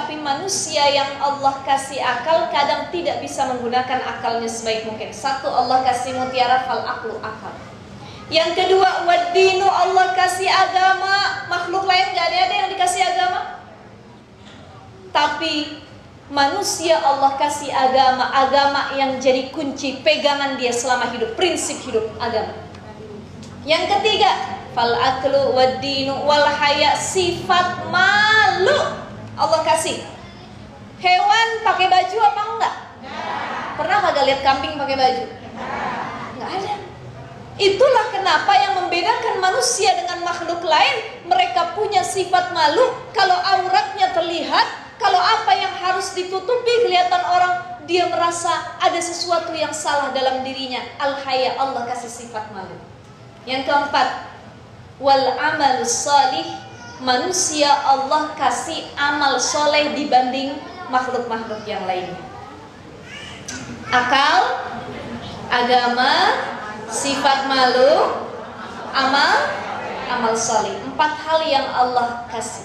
Tapi manusia yang Allah kasih akal kadang tidak bisa menggunakan akalnya sebaik mungkin. Satu, Allah kasih mutiara, fal aqlu, akal. Yang kedua, waddinu, Allah kasih agama. Makhluk lain gak ada yang dikasih agama. Tapi manusia Allah kasih agama. Agama yang jadi kunci pegangan dia selama hidup. Prinsip hidup, agama. Yang ketiga, fal aqlu waddinu wal haya, sifat malu Allah kasih. Hewan pakai baju apa enggak? Pernah kagak lihat kambing pakai baju? Enggak ada. Itulah kenapa yang membedakan manusia dengan makhluk lain. Mereka punya sifat malu. Kalau auratnya terlihat, kalau apa yang harus ditutupi kelihatan orang, dia merasa ada sesuatu yang salah dalam dirinya. Al-haya, Allah kasih sifat malu. Yang keempat, wal amalus salih, manusia Allah kasih amal soleh dibanding makhluk-makhluk yang lainnya. Akal, agama, sifat malu, amal soleh. 4 hal yang Allah kasih.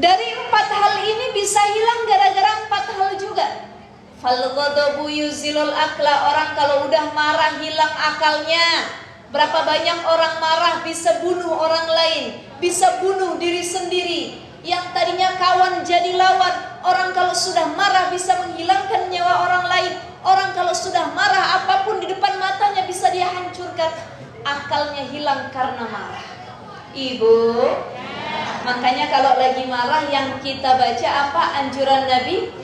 Dari 4 hal ini bisa hilang gara-gara 4 hal juga. Fal ghadabu yuzilul akla, orang kalau udah marah hilang akalnya. Berapa banyak orang marah bisa bunuh orang lain, bisa bunuh diri sendiri. Yang tadinya kawan jadi lawan. Orang kalau sudah marah bisa menghilangkan nyawa orang lain. Orang kalau sudah marah, apapun di depan matanya bisa dia hancurkan. Akalnya hilang karena marah. Ibu, makanya kalau lagi marah yang kita baca apa anjuran Nabi?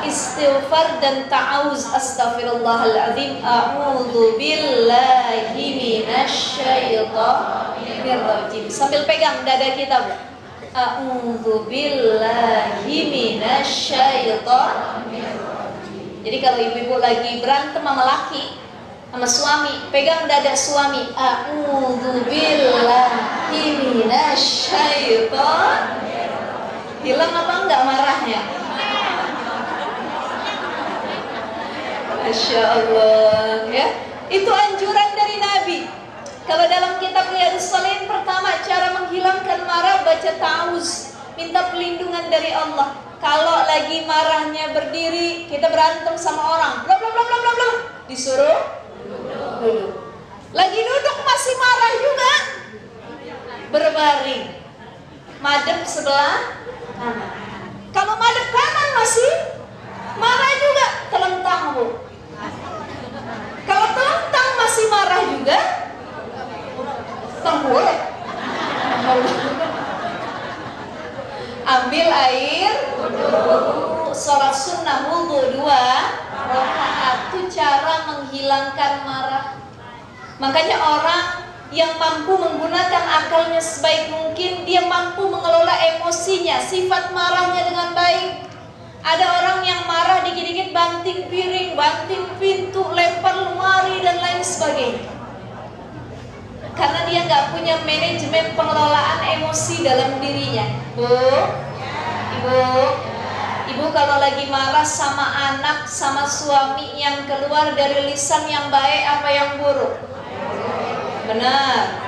Istighfar dan ta'awuz. Astaghfirullahaladzim, a'udzu billahi minasyaitonir rajim. Sambil pegang dada kita, Bu. A'udzu billahi minasyaitonir rajim. Jadi kalau ibu-ibu lagi berantem sama laki, sama suami, pegang dada suami. A'udzu billahi minasyaitonir rajim. Hilang apa enggak marahnya? Masya Allah, ya. Itu anjuran dari Nabi. Kalau dalam kitab Riyadhus Shalihin, pertama cara menghilangkan marah baca ta'awuz, minta perlindungan dari Allah. Kalau lagi marahnya berdiri, kita berantem sama orang, bla bla bla bla bla bla, disuruh duduk. Lagi duduk masih marah juga, berbaring, madep sebelah kanan. Kalau madep kanan masih marah juga, telentang, Bu. Kalau telentang masih marah juga, tengkurap. Ambil air, sholat sunnah wudu 2 rakaat. Itu cara menghilangkan marah. Makanya orang yang mampu menggunakan akalnya sebaik mungkin, dia mampu mengelola emosinya, sifat marahnya dengan baik. Ada orang yang marah dikit-dikit banting piring, banting pintu, lempar lemari dan lain sebagainya. Karena dia nggak punya manajemen pengelolaan emosi dalam dirinya. Ibu kalau lagi marah sama anak, sama suami, yang keluar dari lisan yang baik apa yang buruk? Benar.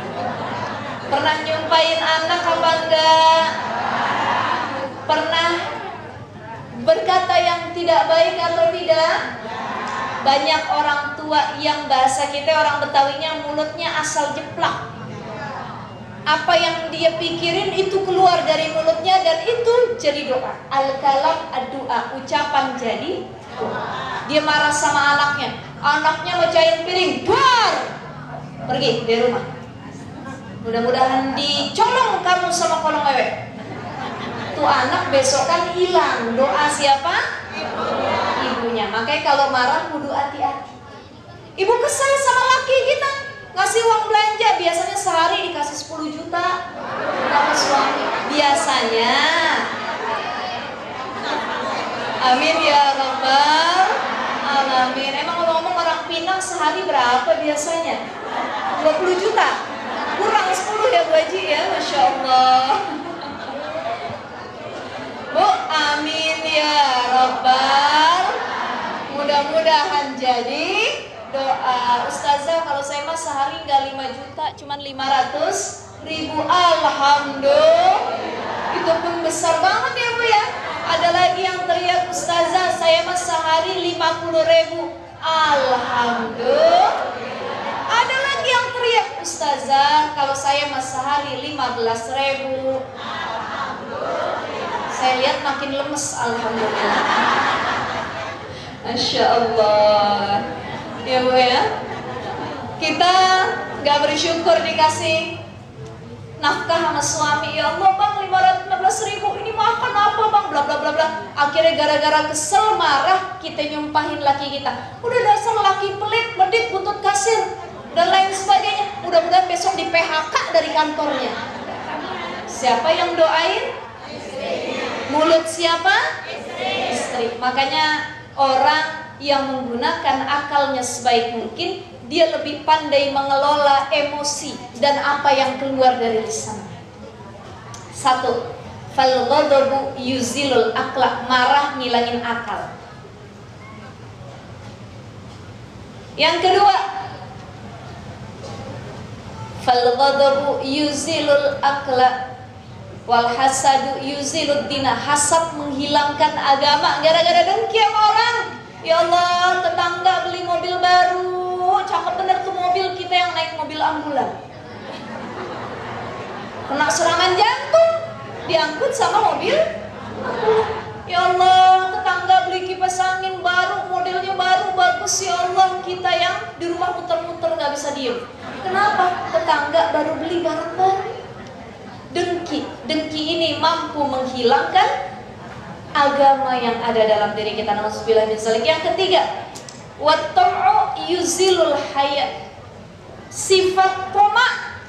Pernah nyumpain anak apa enggak? Pernah berkata yang tidak baik atau tidak? Banyak orang tua yang bahasa kita orang Betawinya mulutnya asal jeplak. Apa yang dia pikirin itu keluar dari mulutnya dan itu jadi doa. Al-kalam ad-du'a, ucapan jadi doa. Dia marah sama anaknya, anaknya mecahin piring, buar, pergi dari rumah. Mudah-mudahan dicolong kamu sama kolong wewe. Tuh anak besokan hilang. Doa siapa? Ibunya. Makanya kalau marah kudu hati-hati. Ibu kesal sama laki kita, ngasih uang belanja, biasanya sehari dikasih 10 juta sama suami. Biasanya. Amin ya rabbal alamin. Emang ngomong-ngomong orang Pinang sehari berapa biasanya? 20 juta? Kurang 10 ya Bu Haji ya, Masya Allah. Bu, amin ya rabbal. Mudah-mudahan jadi doa. Ustazah, kalau saya mah sehari nggak 5 juta, cuman 500.000. Alhamdulillah. Itu pun besar banget ya 50.000. Alhamdulillah. Ada lagi yang teriak, Ustazah, kalau saya mas sehari 15.000. Saya lihat makin lemes, alhamdulillah. Masya Allah. Ya Bu ya. Kita gak bersyukur dikasih nafkah sama suami. Ya Allah bang, 515.000 ini makan apa bang, bla bla bla bla. Akhirnya gara-gara kesel marah kita nyumpahin laki kita. Udah dasar laki pelit, medit, buntut kasir dan lain sebagainya. Mudah-mudahan besok di PHK dari kantornya. Siapa yang doain? Mulut siapa? Istri. Makanya orang yang menggunakan akalnya sebaik mungkin, dia lebih pandai mengelola emosi dan apa yang keluar dari lisannya. 1. Fal ghadabu yuzilul aqla, marah ngilangin akal. Yang kedua, fal ghadabu yuzilul aqla wal hasadu yuzilud dina, hasad menghilangkan agama. Gara-gara dengki sama orang, ya Allah tetangga beli mobil baru, cakep bener tuh mobil, kita yang naik mobil ambulan, kena serangan jantung, diangkut sama mobil ambulan. Ya Allah tetangga beli kipas angin baru, modelnya baru, bagus. Ya Allah kita yang di rumah muter-muter gak bisa diem. Kenapa? Tetangga baru beli barang baru. Dengki ini mampu menghilangkan agama yang ada dalam diri kita. Nauzubillah min dzalik. Yang ketiga, wat-tam'u yuzilul haya, sifat tamak,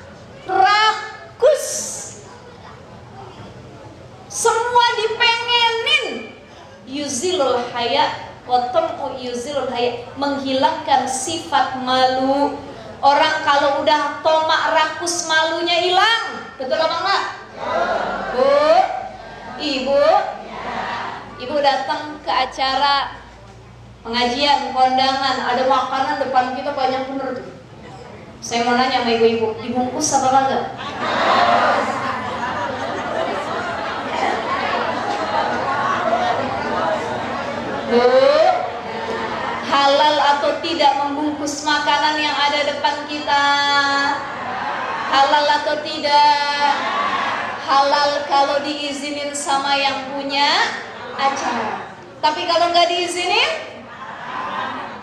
rakus, semua dipengenin. Yuzilul haya, wat-tam'u yuzilul haya, menghilangkan sifat malu. Orang kalau udah tamak, rakus, malunya hilang. Betul apa enggak? Bu, Ibu, Ibu datang ke acara pengajian, kondangan, ada makanan depan kita banyak bener tuh. Saya mau nanya sama ibu-ibu, dibungkus apa enggak? Bu, halal atau tidak membungkus makanan yang ada depan kita? Halal atau tidak? Halal kalau diizinin sama yang punya acara. Tapi kalau nggak diizinin,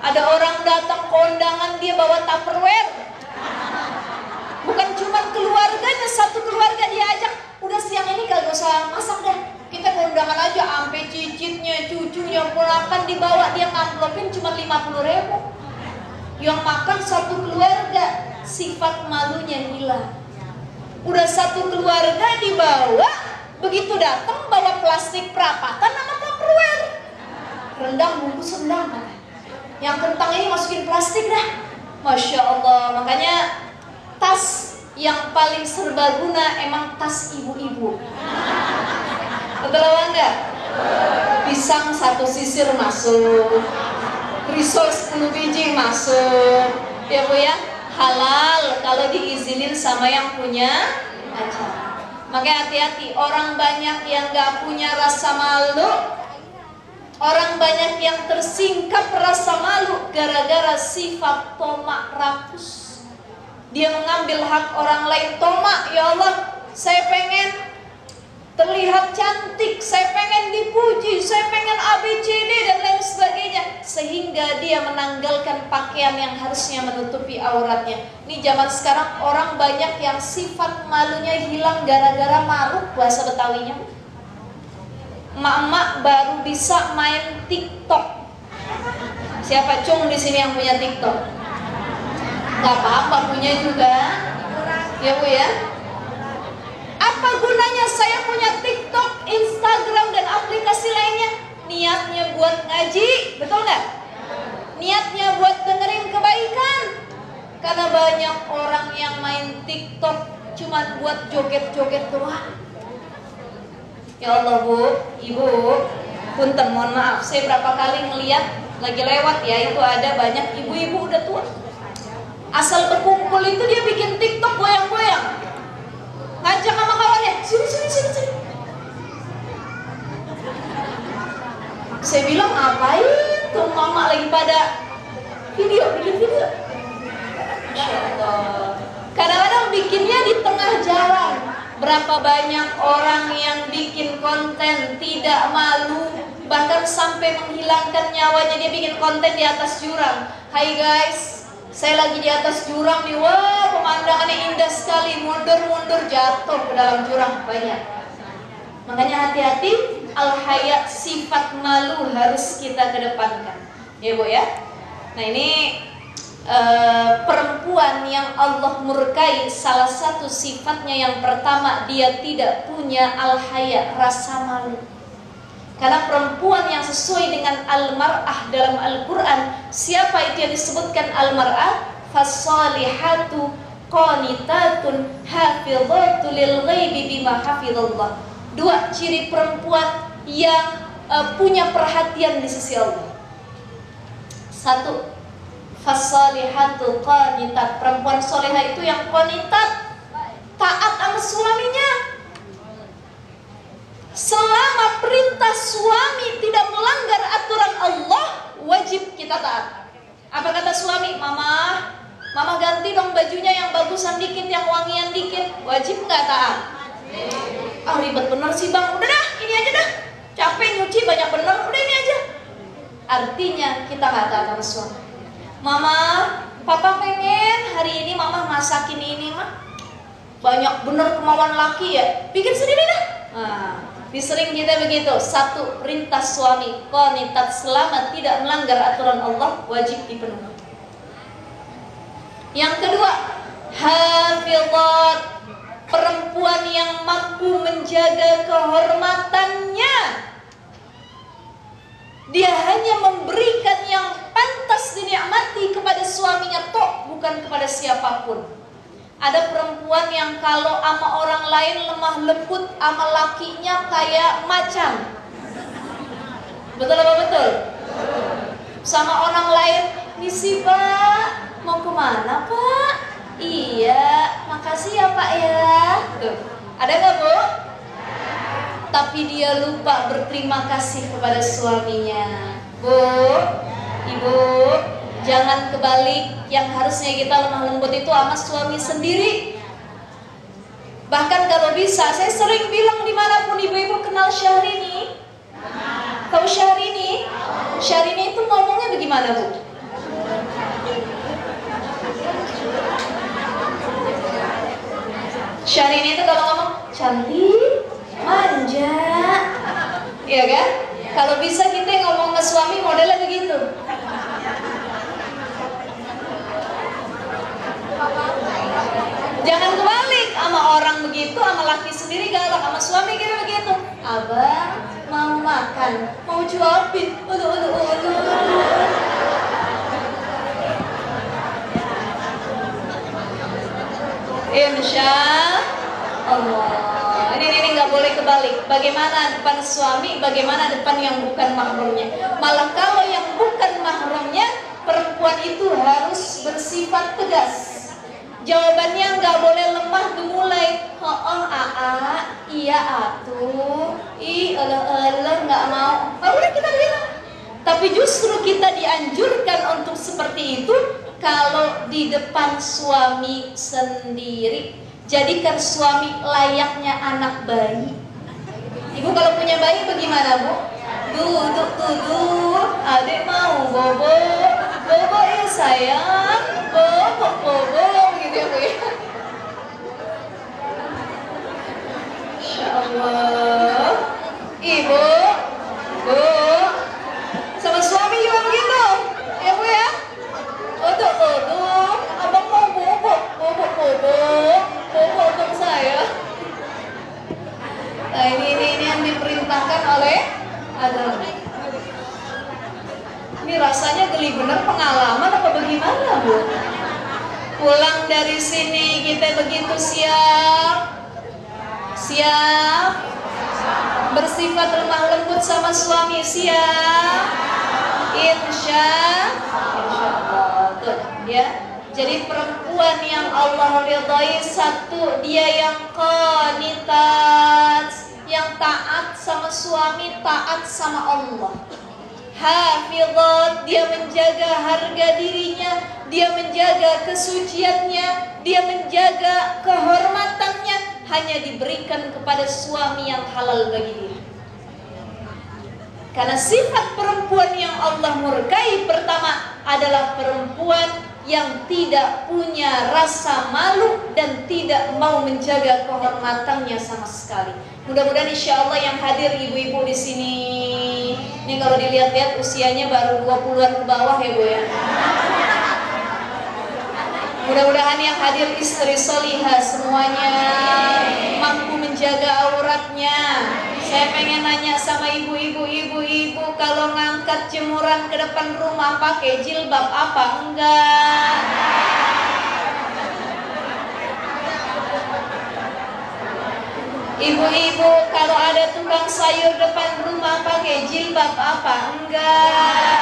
ada orang datang kondangan dia bawa Tupperware. Bukan cuma keluarganya, satu keluarga diajak. Udah siang ini kagak usah masak deh, kita kondangan aja, sampai cicitnya, cucunya, ponakan dibawa, dia ngamplopin cuma 50.000. Yang makan satu keluarga, sifat malunya hilang. Udah satu keluarga dibawa, begitu datang bawa plastik perapatan sama Tupperware. Rendang, bungkus rendang. Yang kentang ini masukin plastik dah. Masya Allah. Makanya tas yang paling serbaguna emang tas ibu-ibu. Betul apa enggak? Pisang 1 sisir masuk, risol 10 biji masuk. Ya Bu ya, halal kalau diizinin sama yang punya acara. Makanya hati-hati, orang banyak yang gak punya rasa malu, orang banyak yang tersingkap rasa malu gara-gara sifat tomak rakus. Dia mengambil hak orang lain. Tomak, ya Allah, saya pengen terlihat cantik, saya pengen dipuji, saya pengen ABCD dan lain sebagainya, sehingga dia menanggalkan pakaian yang harusnya menutupi auratnya. Ini zaman sekarang orang banyak yang sifat malunya hilang gara-gara maruk, bahasa Betawinya. Emak-emak baru bisa main TikTok. Siapa cung di sini yang punya TikTok? Gak apa-apa punya juga, ya Bu ya. Apa gunanya saya punya TikTok, Instagram dan aplikasi lainnya? Niatnya buat ngaji, betul nggak? Niatnya buat dengerin kebaikan. Karena banyak orang yang main TikTok cuma buat joget-joget doang. Ya Allah Bu, Ibu, punten mohon maaf, saya berapa kali ngeliat lagi lewat ya, itu ada banyak ibu-ibu udah tua. Asal berkumpul itu dia bikin TikTok goyang-goyang, ngajak sama kawannya, sini. Saya bilang ngapain Tuh mama lagi pada bikin video. Masya Allah. Kadang-kadang bikinnya di tengah jalan. Berapa banyak orang yang bikin konten tidak malu, bahkan sampai menghilangkan nyawanya, dia bikin konten di atas jurang. Hai guys, saya lagi di atas jurang nih, wah pemandangannya indah sekali, mundur-mundur jatuh ke dalam jurang banyak. Makanya hati-hati, al-haya, sifat malu harus kita kedepankan, ya Bu ya. Nah ini perempuan yang Allah murkai, salah satu sifatnya yang pertama, dia tidak punya al-haya, rasa malu. Karena perempuan yang sesuai dengan al-mar'ah dalam Al-Quran, siapa itu yang disebutkan al-mar'ah? Fassalihatu qanitatun hafidhatu lil ghaibi bima hafidhallah. Dua ciri perempuan yang punya perhatian di sisi Allah. Satu, fassalihatu qanitat, perempuan soleha itu yang qanitat, taat sama suaminya. Selama perintah suami tidak melanggar aturan Allah, wajib kita taat. Apa kata suami? Mama ganti dong bajunya yang bagusan dikit, yang wangian dikit. Wajib nggak taat? Ah ribet bener sih bang, udah dah ini aja dah, capek nyuci banyak bener, udah ini aja. Artinya kita nggak taat sama suami. Mama, papa pengen hari ini mama masakin ini mah, banyak bener kemauan laki ya, bikin sendiri dah. Nah, disering kita begitu. Satu, perintah suami qanitat, selama tidak melanggar aturan Allah, wajib dipenuhi. Yang kedua, hafizat, perempuan yang mampu menjaga kehormatannya. Dia hanya memberikan yang pantas dinikmati kepada suaminya tok, bukan kepada siapapun. Ada perempuan yang kalau sama orang lain lemah lembut, sama lakinya kayak macan. Betul apa betul? Sama orang lain, misi pak, mau kemana pak? Iya, makasih ya pak ya. Tuh, ada nggak bu? Tapi dia lupa berterima kasih kepada suaminya. Bu, ibu, jangan kebalik. Yang harusnya kita lemah lembut itu sama suami sendiri. Bahkan kalau bisa, saya sering bilang dimanapun ibu-ibu kenal Syahrini. Tahu Syahrini? Syahrini itu ngomongnya bagaimana bu? Syahrini itu kalau ngomong cantik, manja, iya kan? Kalau bisa kita ngomong ke suami modelnya begitu. Jangan kebalik, sama orang begitu, sama laki sendiri galak, sama suami kita begitu. Abang mau makan, mau cuapin, Insya Allah. Ini nggak boleh kebalik. Bagaimana depan suami, bagaimana depan yang bukan mahramnya. Malah kalau yang bukan mahramnya, perempuan itu harus bersifat tegas. Jawabannya nggak boleh lemah gemulai. Iya atuh, nggak mau. Nggak boleh kita bilang. Tapi justru kita dianjurkan untuk seperti itu kalau di depan suami sendiri. Jadikan suami layaknya anak bayi. Ibu kalau punya bayi bagaimana bu? Duduk, adik mau bobo ya sayang, bobo gitu ya bu ya. Insya Allah. Ibu, bu, sama suami juga begitu, ya bu ya. Duduk, abang mau bobo untuk saya. Nah ini yang diperintahkan oleh agama. Ini rasanya geli bener, pengalaman apa bagaimana bu? Pulang dari sini kita begitu siap, bersifat lemah lembut sama suami, siap, insya Allah. Tuh ya. Jadi perempuan yang Allah ridhai, satu, dia yang qanitat, yang taat sama suami, taat sama Allah. hafizat, dia menjaga harga dirinya, dia menjaga kesuciannya, dia menjaga kehormatannya, hanya diberikan kepada suami yang halal bagi dia. Karena sifat perempuan yang Allah murkai pertama adalah perempuan yang tidak punya rasa malu dan tidak mau menjaga kehormatannya sama sekali. Mudah-mudahan insya Allah yang hadir ibu-ibu di sini, ini kalau dilihat-lihat usianya baru 20-an ke bawah ya Bu ya. Mudah-mudahan yang hadir istri solihah semuanya mampu menjaga auratnya. Saya pengen nanya sama ibu-ibu, kalau ngangkat jemuran ke depan rumah pakai jilbab apa enggak? Ibu-ibu kalau ada tukang sayur depan rumah pakai jilbab apa enggak?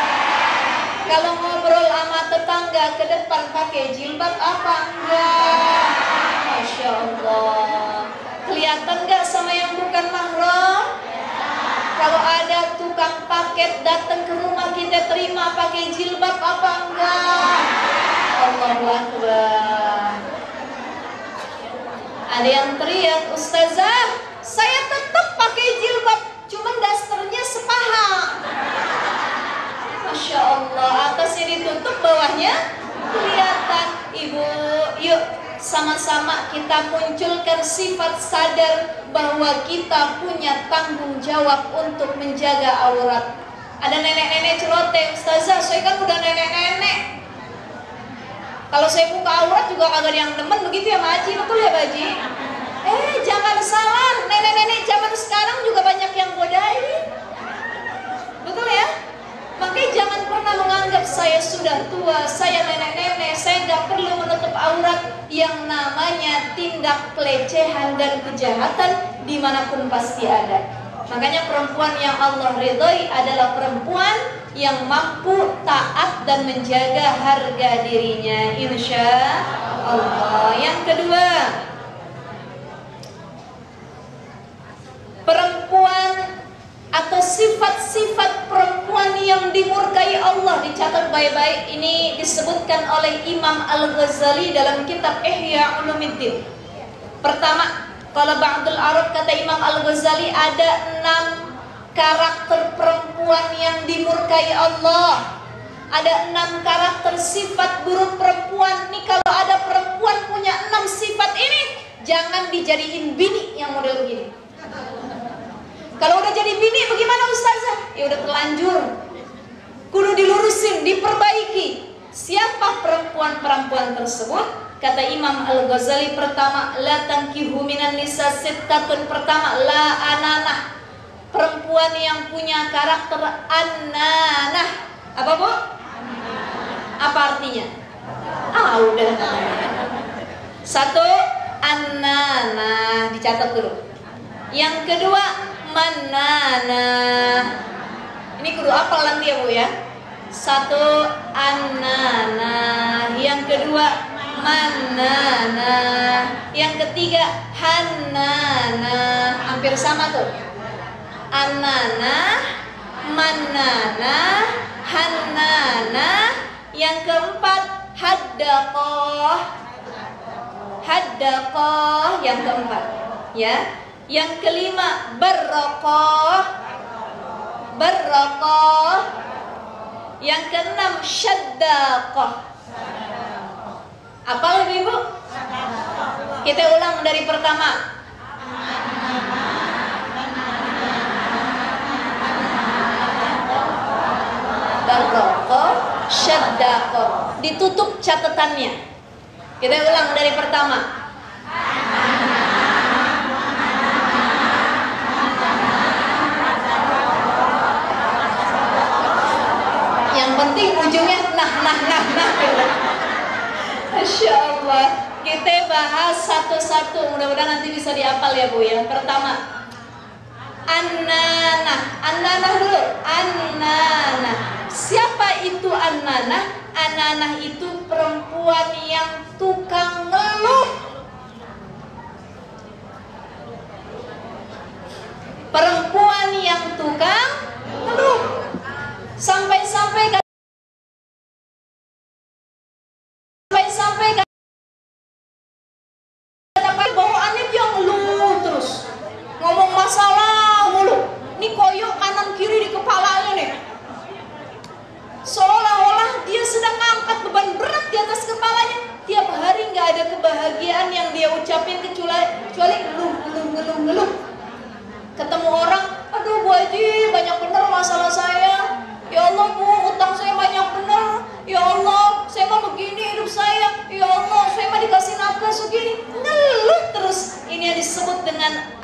Kalau ngobrol sama tetangga ke depan pakai jilbab apa enggak? Masya Allah. Kelihatan gak sama yang bukan mahram? Kalau ada tukang paket datang ke rumah kita terima pakai jilbab apa enggak? Allahu Akbar. Ada yang teriak, Ustazah, saya tetap pakai jilbab, cuman dasternya sepaha. Masya Allah, atasnya ditutup, bawahnya kelihatan. Ibu, yuk sama-sama kita munculkan sifat sadar bahwa kita punya tanggung jawab untuk menjaga aurat. Ada nenek-nenek celoteh, Ustazah, saya kan udah nenek-nenek. Kalau saya buka aurat juga kagak ada yang demen, begitu ya Maji, betul ya Baji? Jangan salah, nenek-nenek zaman sekarang juga banyak yang godain. Betul ya? Makanya jangan pernah menganggap saya sudah tua, saya nenek-nenek, saya nggak perlu menutup aurat. Yang namanya tindak pelecehan dan kejahatan dimanapun pasti ada. Makanya perempuan yang Allah ridhoi adalah perempuan yang mampu taat dan menjaga harga dirinya, insya Allah. Yang kedua, perempuan atau sifat-sifat perempuan yang dimurkai Allah, dicatat baik-baik. Ini disebutkan oleh Imam Al-Ghazali dalam kitab Ihya Ulumuddin. Pertama, kalau Ba'dul Arab, kata Imam Al-Ghazali, ada 6 karakter perempuan yang dimurkai Allah. Ada 6 karakter sifat buruk perempuan. Nih kalau ada perempuan punya 6 sifat ini, jangan dijadiin bini yang model begini. Kalau udah jadi bini bagaimana Ustazah? Ya udah terlanjur, kudu dilurusin, diperbaiki. Siapa perempuan-perempuan tersebut? Kata Imam Al-Ghazali, pertama, la tankihu minan nisa sittatun. Pertama, la ananah, perempuan yang punya karakter annanah. Apa Bu? Apa artinya? Udah. 1, annanah, dicatat dulu. Yang kedua, mananah. Ini kudu apal nanti ya Bu ya. 1, annanah. Yang kedua, mananah. Yang ketiga, hannanah. Hampir sama tuh. Annanah, mananah, hannanah. Yang keempat, haddaqah. Haddaqah yang keempat, ya. Yang kelima, barraqah. Barraqah. Yang keenam, syaddaqah. Apa lebih Bu? Kita ulang dari pertama. Barraqah, syaddaqah. Ditutup catatannya. Kita ulang dari pertama. Yang penting ujungnya nah. Masya Allah. Kita bahas satu-satu, mudah-mudahan nanti bisa dihafal ya Bu ya. Pertama, annanah. Annanah dulu. Annanah. Siapa itu annanah? Annanah itu perempuan yang tukang ngeluh. Perempuan yang tukang ngeluh.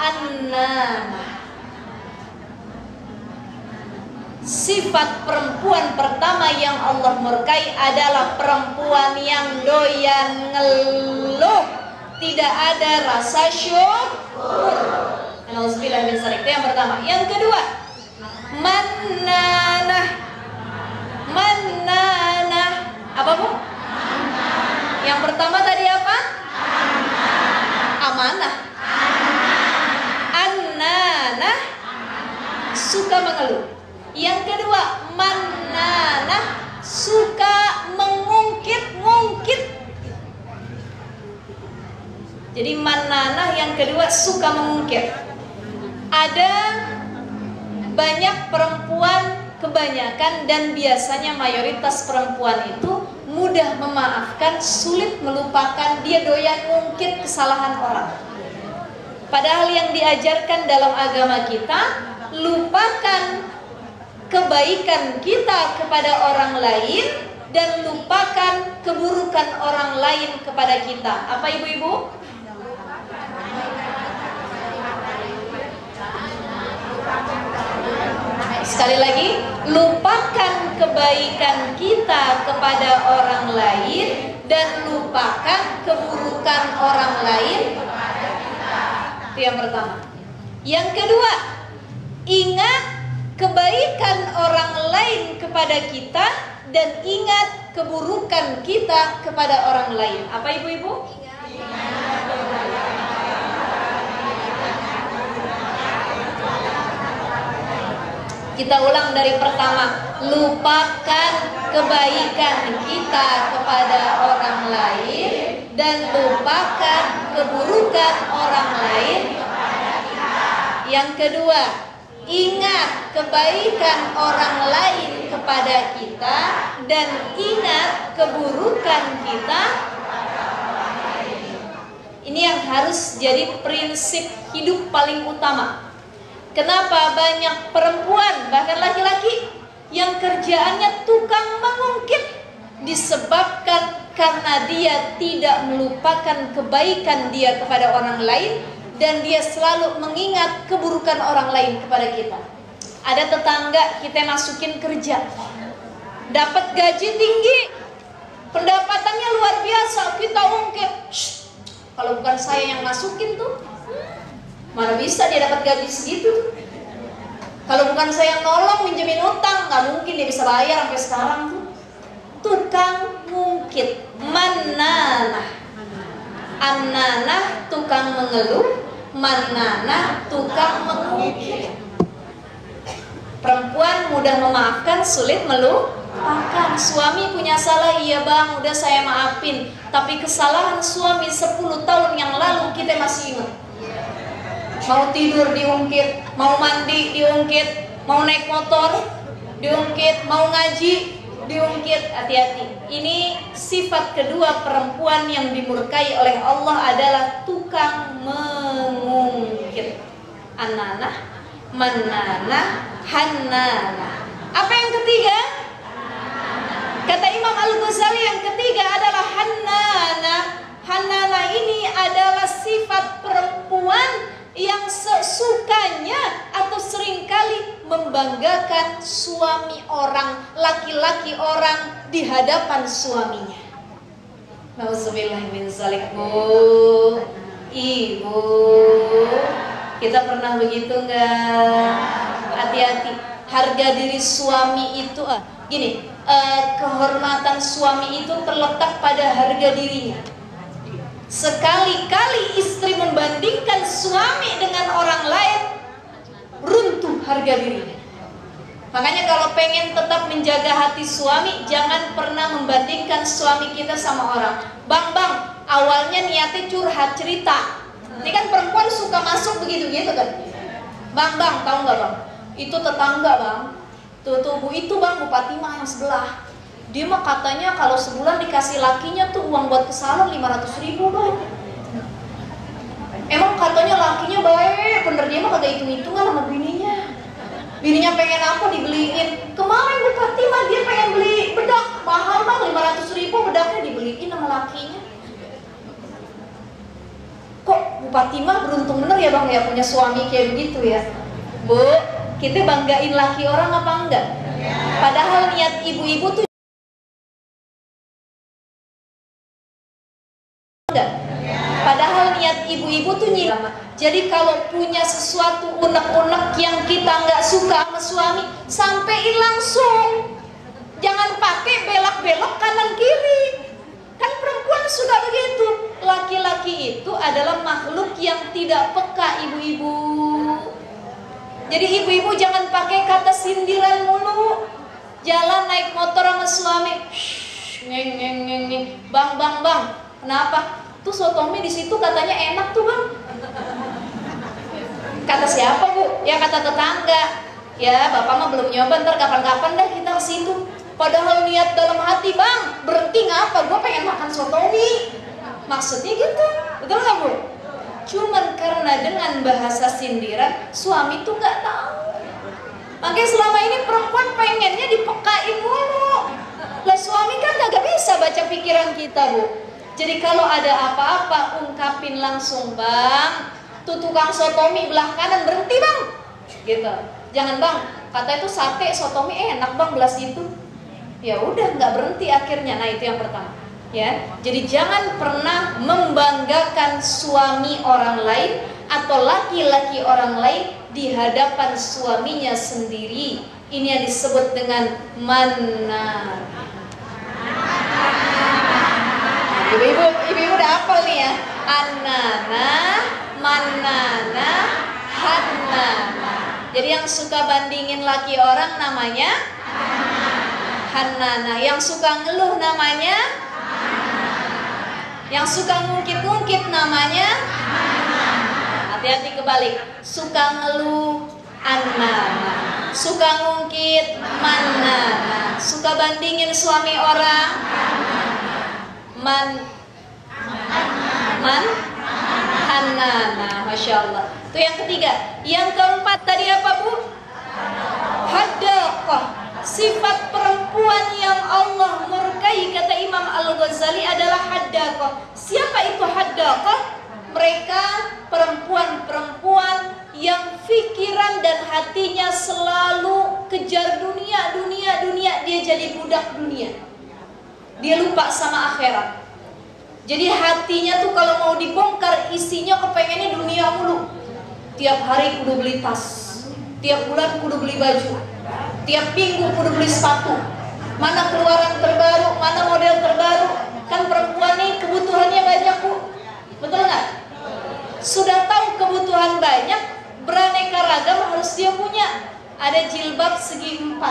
An-nanah. Sifat perempuan pertama yang Allah murkai adalah perempuan yang doyan ngeluh, tidak ada rasa syukur. Nauzubillah min dzalik. Itu yang pertama. Yang kedua, mannanah. Mannanah. Apa Bu? Yang pertama tadi apa? Amanah. Annanah, suka mengeluh. Yang kedua, mannanah, suka mengungkit-ngungkit. Jadi mannanah yang kedua suka mengungkit. Ada banyak perempuan, kebanyakan dan biasanya mayoritas perempuan itu mudah memaafkan, sulit melupakan. Dia doyan ngungkit kesalahan orang. Padahal yang diajarkan dalam agama kita, lupakan kebaikan kita kepada orang lain dan lupakan keburukan orang lain kepada kita. Apa ibu-ibu? Sekali lagi, lupakan kebaikan kita kepada orang lain dan lupakan keburukan orang lain. Itu yang pertama. Yang kedua, ingat kebaikan orang lain kepada kita dan ingat keburukan kita kepada orang lain. Apa ibu-ibu? Kita ulang dari pertama. Lupakan kebaikan kita kepada orang lain dan lupakan keburukan orang lain. Yang kedua, ingat kebaikan orang lain kepada kita dan ingat keburukan kita. Ini yang harus jadi prinsip hidup paling utama. Kenapa banyak perempuan, bahkan laki-laki, yang kerjaannya tukang mengungkit? Disebabkan karena dia tidak melupakan kebaikan dia kepada orang lain dan dia selalu mengingat keburukan orang lain kepada kita. Ada tetangga kita masukin kerja, dapat gaji tinggi, pendapatannya luar biasa, kita ungkit. Kalau bukan saya yang masukin tuh, mana bisa dia dapat gaji segitu? Kalau bukan saya yang nolong minjemin utang, nggak mungkin dia bisa bayar sampai sekarang tuh. Tukang ngungkit, mannanah. Annanah, tukang mengeluh. Mannanah, tukang mengungkit. Perempuan mudah memaafkan, sulit melupakan. Suami punya salah, iya bang, udah saya maafin. Tapi kesalahan suami 10 tahun yang lalu kita masih ingat. Mau tidur diungkit, mau mandi diungkit, mau naik motor diungkit, mau ngaji diungkit. Hati-hati. Ini sifat kedua perempuan yang dimurkai oleh Allah adalah tukang mengungkit. Annanah, mannanah, hannanah. Apa yang ketiga? Kata Imam Al-Ghazali, yang ketiga adalah hannanah. Hannanah ini adalah sifat perempuan yang sesukanya atau seringkali membanggakan suami orang, laki-laki orang di hadapan suaminya. Nauzubillah min dzalik. Bu, ibu, kita pernah begitu enggak? Hati-hati. Harga diri suami itu gini, kehormatan suami itu terletak pada harga dirinya. Sekali-kali istri membandingkan suami dengan orang lain, runtuh harga dirinya. Makanya kalau pengen tetap menjaga hati suami, jangan pernah membandingkan suami kita sama orang. Bang, awalnya niatnya curhat, cerita. Ini kan perempuan suka masuk begitu-gitu kan. Bang, tahu nggak bang? Itu tetangga bang. Tuh bu, itu bang, Bu Fatimah yang sebelah. Dia mah katanya kalau sebulan dikasih lakinya tuh uang buat ke salon 500.000 bang. Emang katanya lakinya baik, bener dia mah kagak hitung-hitungan sama bininya. Bininya pengen apa dibeliin. Kemarin Bu Fatimah dia pengen beli bedak mahal bang, 500.000 bedaknya dibeliin sama lakinya. Kok Bu Fatimah beruntung bener ya Bang ya punya suami kayak begitu ya. Bu, kita banggain laki orang apa enggak? Padahal niat ibu-ibu tuh enggak. Padahal niat ibu-ibu tuh nyilama. Jadi kalau punya sesuatu unek-unek yang kita nggak suka sama suami, sampein langsung. Jangan pakai belak-belok kanan kiri. Kan perempuan suka begitu. Laki-laki itu adalah makhluk yang tidak peka, ibu-ibu. Jadi ibu-ibu jangan pakai kata sindiran mulu. Jalan naik motor sama suami, ngeng ngeng ngeng ngeng. Bang, kenapa? Tuh sotomi di situ katanya enak tuh Bang. Kata siapa Bu? Ya kata tetangga. Ya bapak mah belum nyoba, ntar kapan-kapan dah kita ke situ. Padahal niat dalam hati, Bang, berhenti ngapa? Gue pengen makan sotomi. Maksudnya gitu, betul nggak Bu? Cuman karena dengan bahasa sindiran, suami tuh nggak tahu. Makanya selama ini perempuan pengennya dipekain mulu. Lah suami kan nggak bisa baca pikiran kita Bu. Jadi kalau ada apa-apa, ungkapin langsung, Bang. Tuh tukang sotomi belah kanan, berhenti Bang. Gitu. Jangan Bang, kata itu sate sotomi enak Bang belah situ. Ya udah nggak berhenti akhirnya. Nah itu yang pertama. Ya, jadi jangan pernah membanggakan suami orang lain atau laki-laki orang lain di hadapan suaminya sendiri. Ini yang disebut dengan manar. Ibu-ibu udah hafal nih ya. Annana, manana, hannana. Jadi yang suka bandingin laki orang namanya Hannana. Yang suka ngeluh namanya, yang suka ngungkit-ngungkit namanya, hati-hati kebalik. Suka ngeluh Annana, suka ngungkit Manana, suka bandingin suami orang Hannana. Masya Allah. Itu yang ketiga. Yang keempat tadi apa Bu? Hadaqah. Sifat perempuan yang Allah murkai, kata Imam Al-Ghazali, adalah hadaqah. Siapa itu hadaqah? Mereka perempuan-perempuan yang pikiran dan hatinya selalu kejar dunia. Dia jadi budak dunia. Dia lupa sama akhirat. Jadi hatinya tuh kalau mau dibongkar isinya kepengennya dunia mulu. Tiap hari kudu beli tas, tiap bulan kudu beli baju, tiap minggu kudu beli sepatu. Mana keluaran terbaru, mana model terbaru. Kan perempuan nih kebutuhannya banyak Bu, betul nggak? Sudah tahu kebutuhan banyak, beraneka ragam harus dia punya. Ada jilbab segi 4,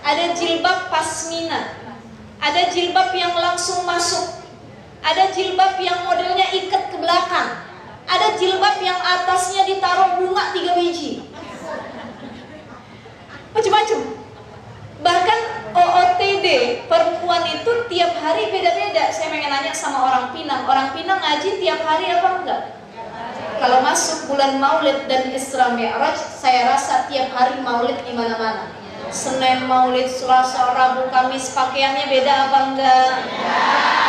ada jilbab pasmina, ada jilbab yang langsung masuk, ada jilbab yang modelnya ikat ke belakang, ada jilbab yang atasnya ditaruh bunga 3 biji, macam-macam. Bahkan OOTD perempuan itu tiap hari beda-beda. Saya pengen nanya sama orang Pinang ngaji tiap hari apa enggak? Kalau masuk bulan Maulid dan Isra Mi'raj, saya rasa tiap hari Maulid di mana-mana. Senin Maulid, Selasa, Rabu, Kamis, pakaiannya beda apa enggak?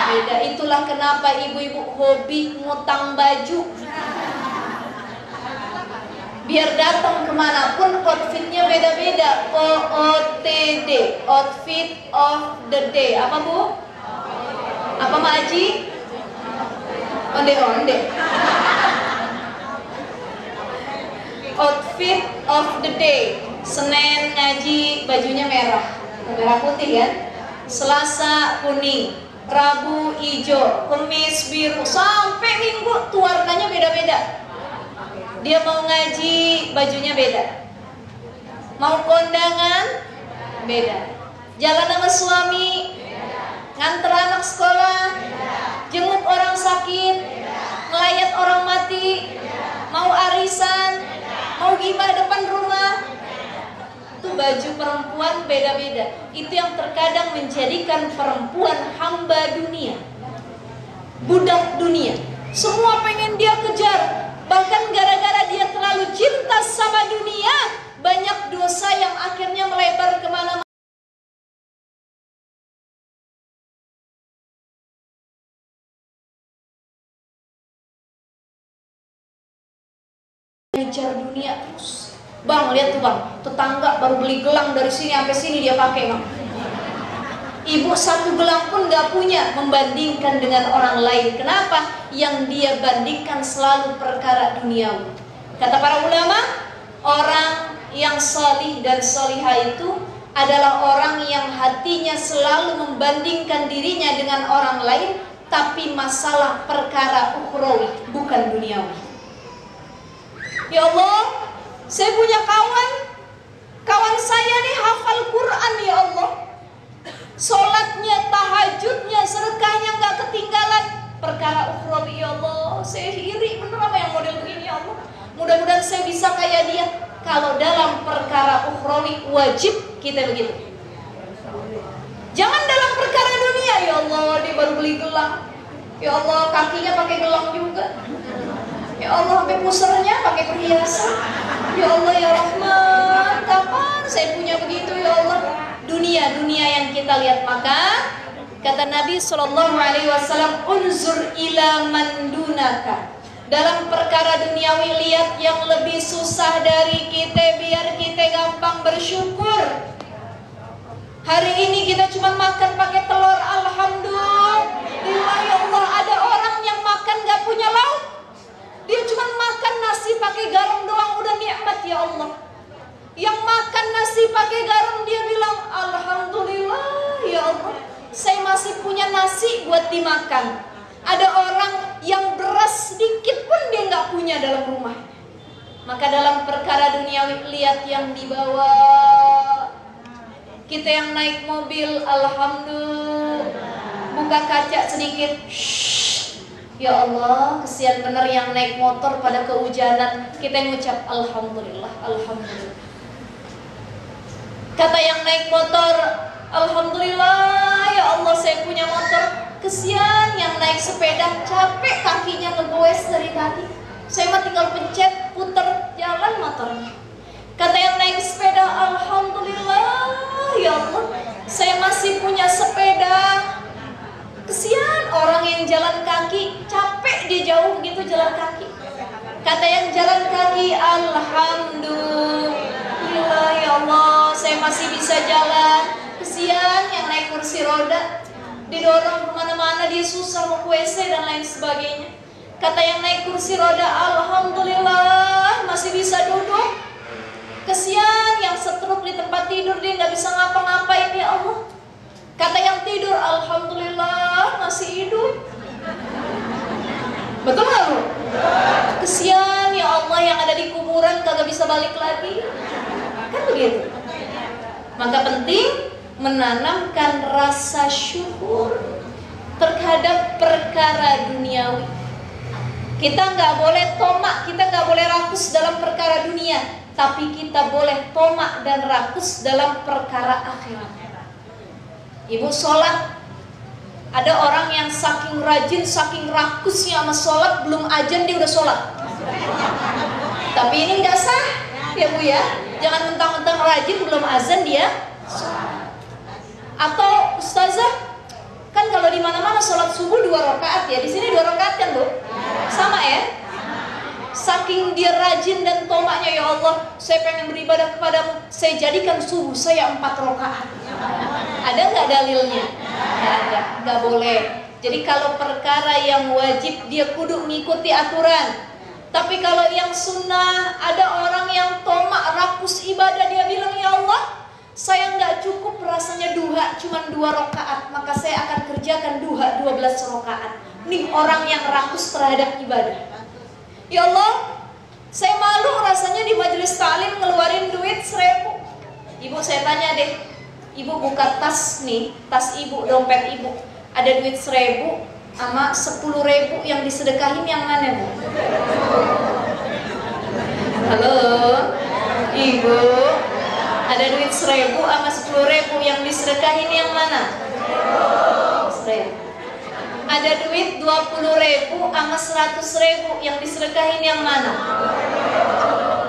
Beda. Itulah kenapa ibu-ibu hobi ngutang baju. Biar datang kemanapun outfitnya beda-beda. OOTD, outfit of the day. Apa Bu? Apa Mak Haji? Onde-onde. Outfit of the day. Senin ngaji bajunya merah putih kan. Selasa kuning, Rabu hijau, Kamis biru, sampai Minggu tuh warnanya beda-beda. Dia mau ngaji bajunya beda, mau kondangan beda, jalan sama suami, nganter anak sekolah, jenguk orang sakit, ngelayat orang mati, mau arisan, mau gibah depan rumah. Itu baju perempuan beda-beda. Itu yang terkadang menjadikan perempuan hamba dunia, budak dunia. Semua pengen dia kejar. Bahkan gara-gara dia terlalu cinta sama dunia, banyak dosa yang akhirnya melebar kemana-mana. ngejar dunia terus. Bang, lihat tuh bang, tetangga baru beli gelang dari sini sampai sini dia pakai bang. Ibu satu gelang pun gak punya, membandingkan dengan orang lain. Kenapa? Yang dia bandingkan selalu perkara duniawi. Kata para ulama, orang yang salih dan salihah itu adalah orang yang hatinya selalu membandingkan dirinya dengan orang lain, tapi masalah perkara ukhrawi, bukan duniawi. Ya Allah, saya punya kawan saya nih hafal Quran ya Allah, sholatnya, tahajudnya, sedekahnya nggak ketinggalan. Perkara ukhrawi ya Allah, saya iri bener sama yang model begini ya Allah. Mudah-mudahan saya bisa kayak dia. Kalau dalam perkara ukhrawi wajib kita begitu. Jangan dalam perkara dunia, ya Allah dia baru beli gelang, ya Allah kakinya pakai gelang juga, ya Allah sampai pusernya pakai perhiasan, ya Allah ya Rahman, kapan saya punya begitu ya Allah. Dunia yang kita lihat. Maka kata Nabi SAW, unzur ila man dunaka. Dalam perkara duniawi lihat yang lebih susah dari kita, biar kita gampang bersyukur. Hari ini kita cuma makan pakai telur, alhamdulillah ya Allah. Ada orang yang makan gak punya lauk, dia cuma makan nasi pakai garam doang, udah nikmat ya Allah. Yang makan nasi pakai garam dia bilang alhamdulillah ya Allah, saya masih punya nasi buat dimakan. Ada orang yang beras sedikit pun dia nggak punya dalam rumah. Maka dalam perkara duniawi lihat yang dibawa. Kita yang naik mobil, alhamdulillah, buka kaca sedikit, shhh, ya Allah, kesian bener yang naik motor pada kehujanan. Kita yang ngucap alhamdulillah, alhamdulillah. Kata yang naik motor, alhamdulillah ya Allah saya punya motor. Kesian yang naik sepeda, capek kakinya ngegoes dari tadi. Saya mah tinggal pencet, puter, jalan motornya. Kata yang naik sepeda, alhamdulillah ya Allah saya masih punya sepeda. Kesian orang yang jalan kaki, capek dia jauh gitu jalan kaki. Kata yang jalan kaki, alhamdulillah ya Allah saya masih bisa jalan. Kesian yang naik kursi roda, didorong kemana-mana dia susah mau ke WC dan lain sebagainya. Kata yang naik kursi roda, alhamdulillah masih bisa duduk. Kesian yang setruk di tempat tidur, dia nggak bisa ngapa-ngapain ya Allah. Kata yang tidur, alhamdulillah masih hidup. Betul nggak Bu? Kesian ya Allah yang ada di kuburan kagak bisa balik lagi. Kan begitu. Maka penting menanamkan rasa syukur terhadap perkara duniawi. Kita nggak boleh tomak, kita nggak boleh rakus dalam perkara dunia, tapi kita boleh tomak dan rakus dalam perkara akhirat. Ibu sholat, ada orang yang saking rajin, saking rakusnya sama sholat, belum azan dia udah sholat. Tapi ini nggak sah ya Bu ya. Jangan mentang-mentang rajin belum azan dia sholat. Atau ustazah, kan kalau di mana-mana sholat subuh 2 rakaat ya, di sini 2 rakaat kan Bu? Sama ya? Saking dia rajin dan tomaknya, ya Allah, saya pengen beribadah kepadamu, saya jadikan subuh saya 4 rakaat. Ada nggak dalilnya? Nggak ada, nggak boleh. Jadi kalau perkara yang wajib dia kudu mengikuti aturan. Tapi kalau yang sunnah, ada orang yang tomak rakus ibadah, dia bilang ya Allah, saya nggak cukup rasanya duha cuma 2 rakaat, maka saya akan kerjakan duha 12 rakaat. Nih orang yang rakus terhadap ibadah. Ya Allah, saya malu rasanya di majelis taklim ngeluarin duit 1000. Ibu saya tanya deh, ibu buka tas nih, tas ibu, dompet ibu, ada duit 1000 sama 10.000 yang disedekahin yang mana Bu? Halo, ibu, ada duit 1000 sama 10.000 yang disedekahin yang mana? 1000. Ada duit 20.000 sama 100.000 yang disedekahin yang mana?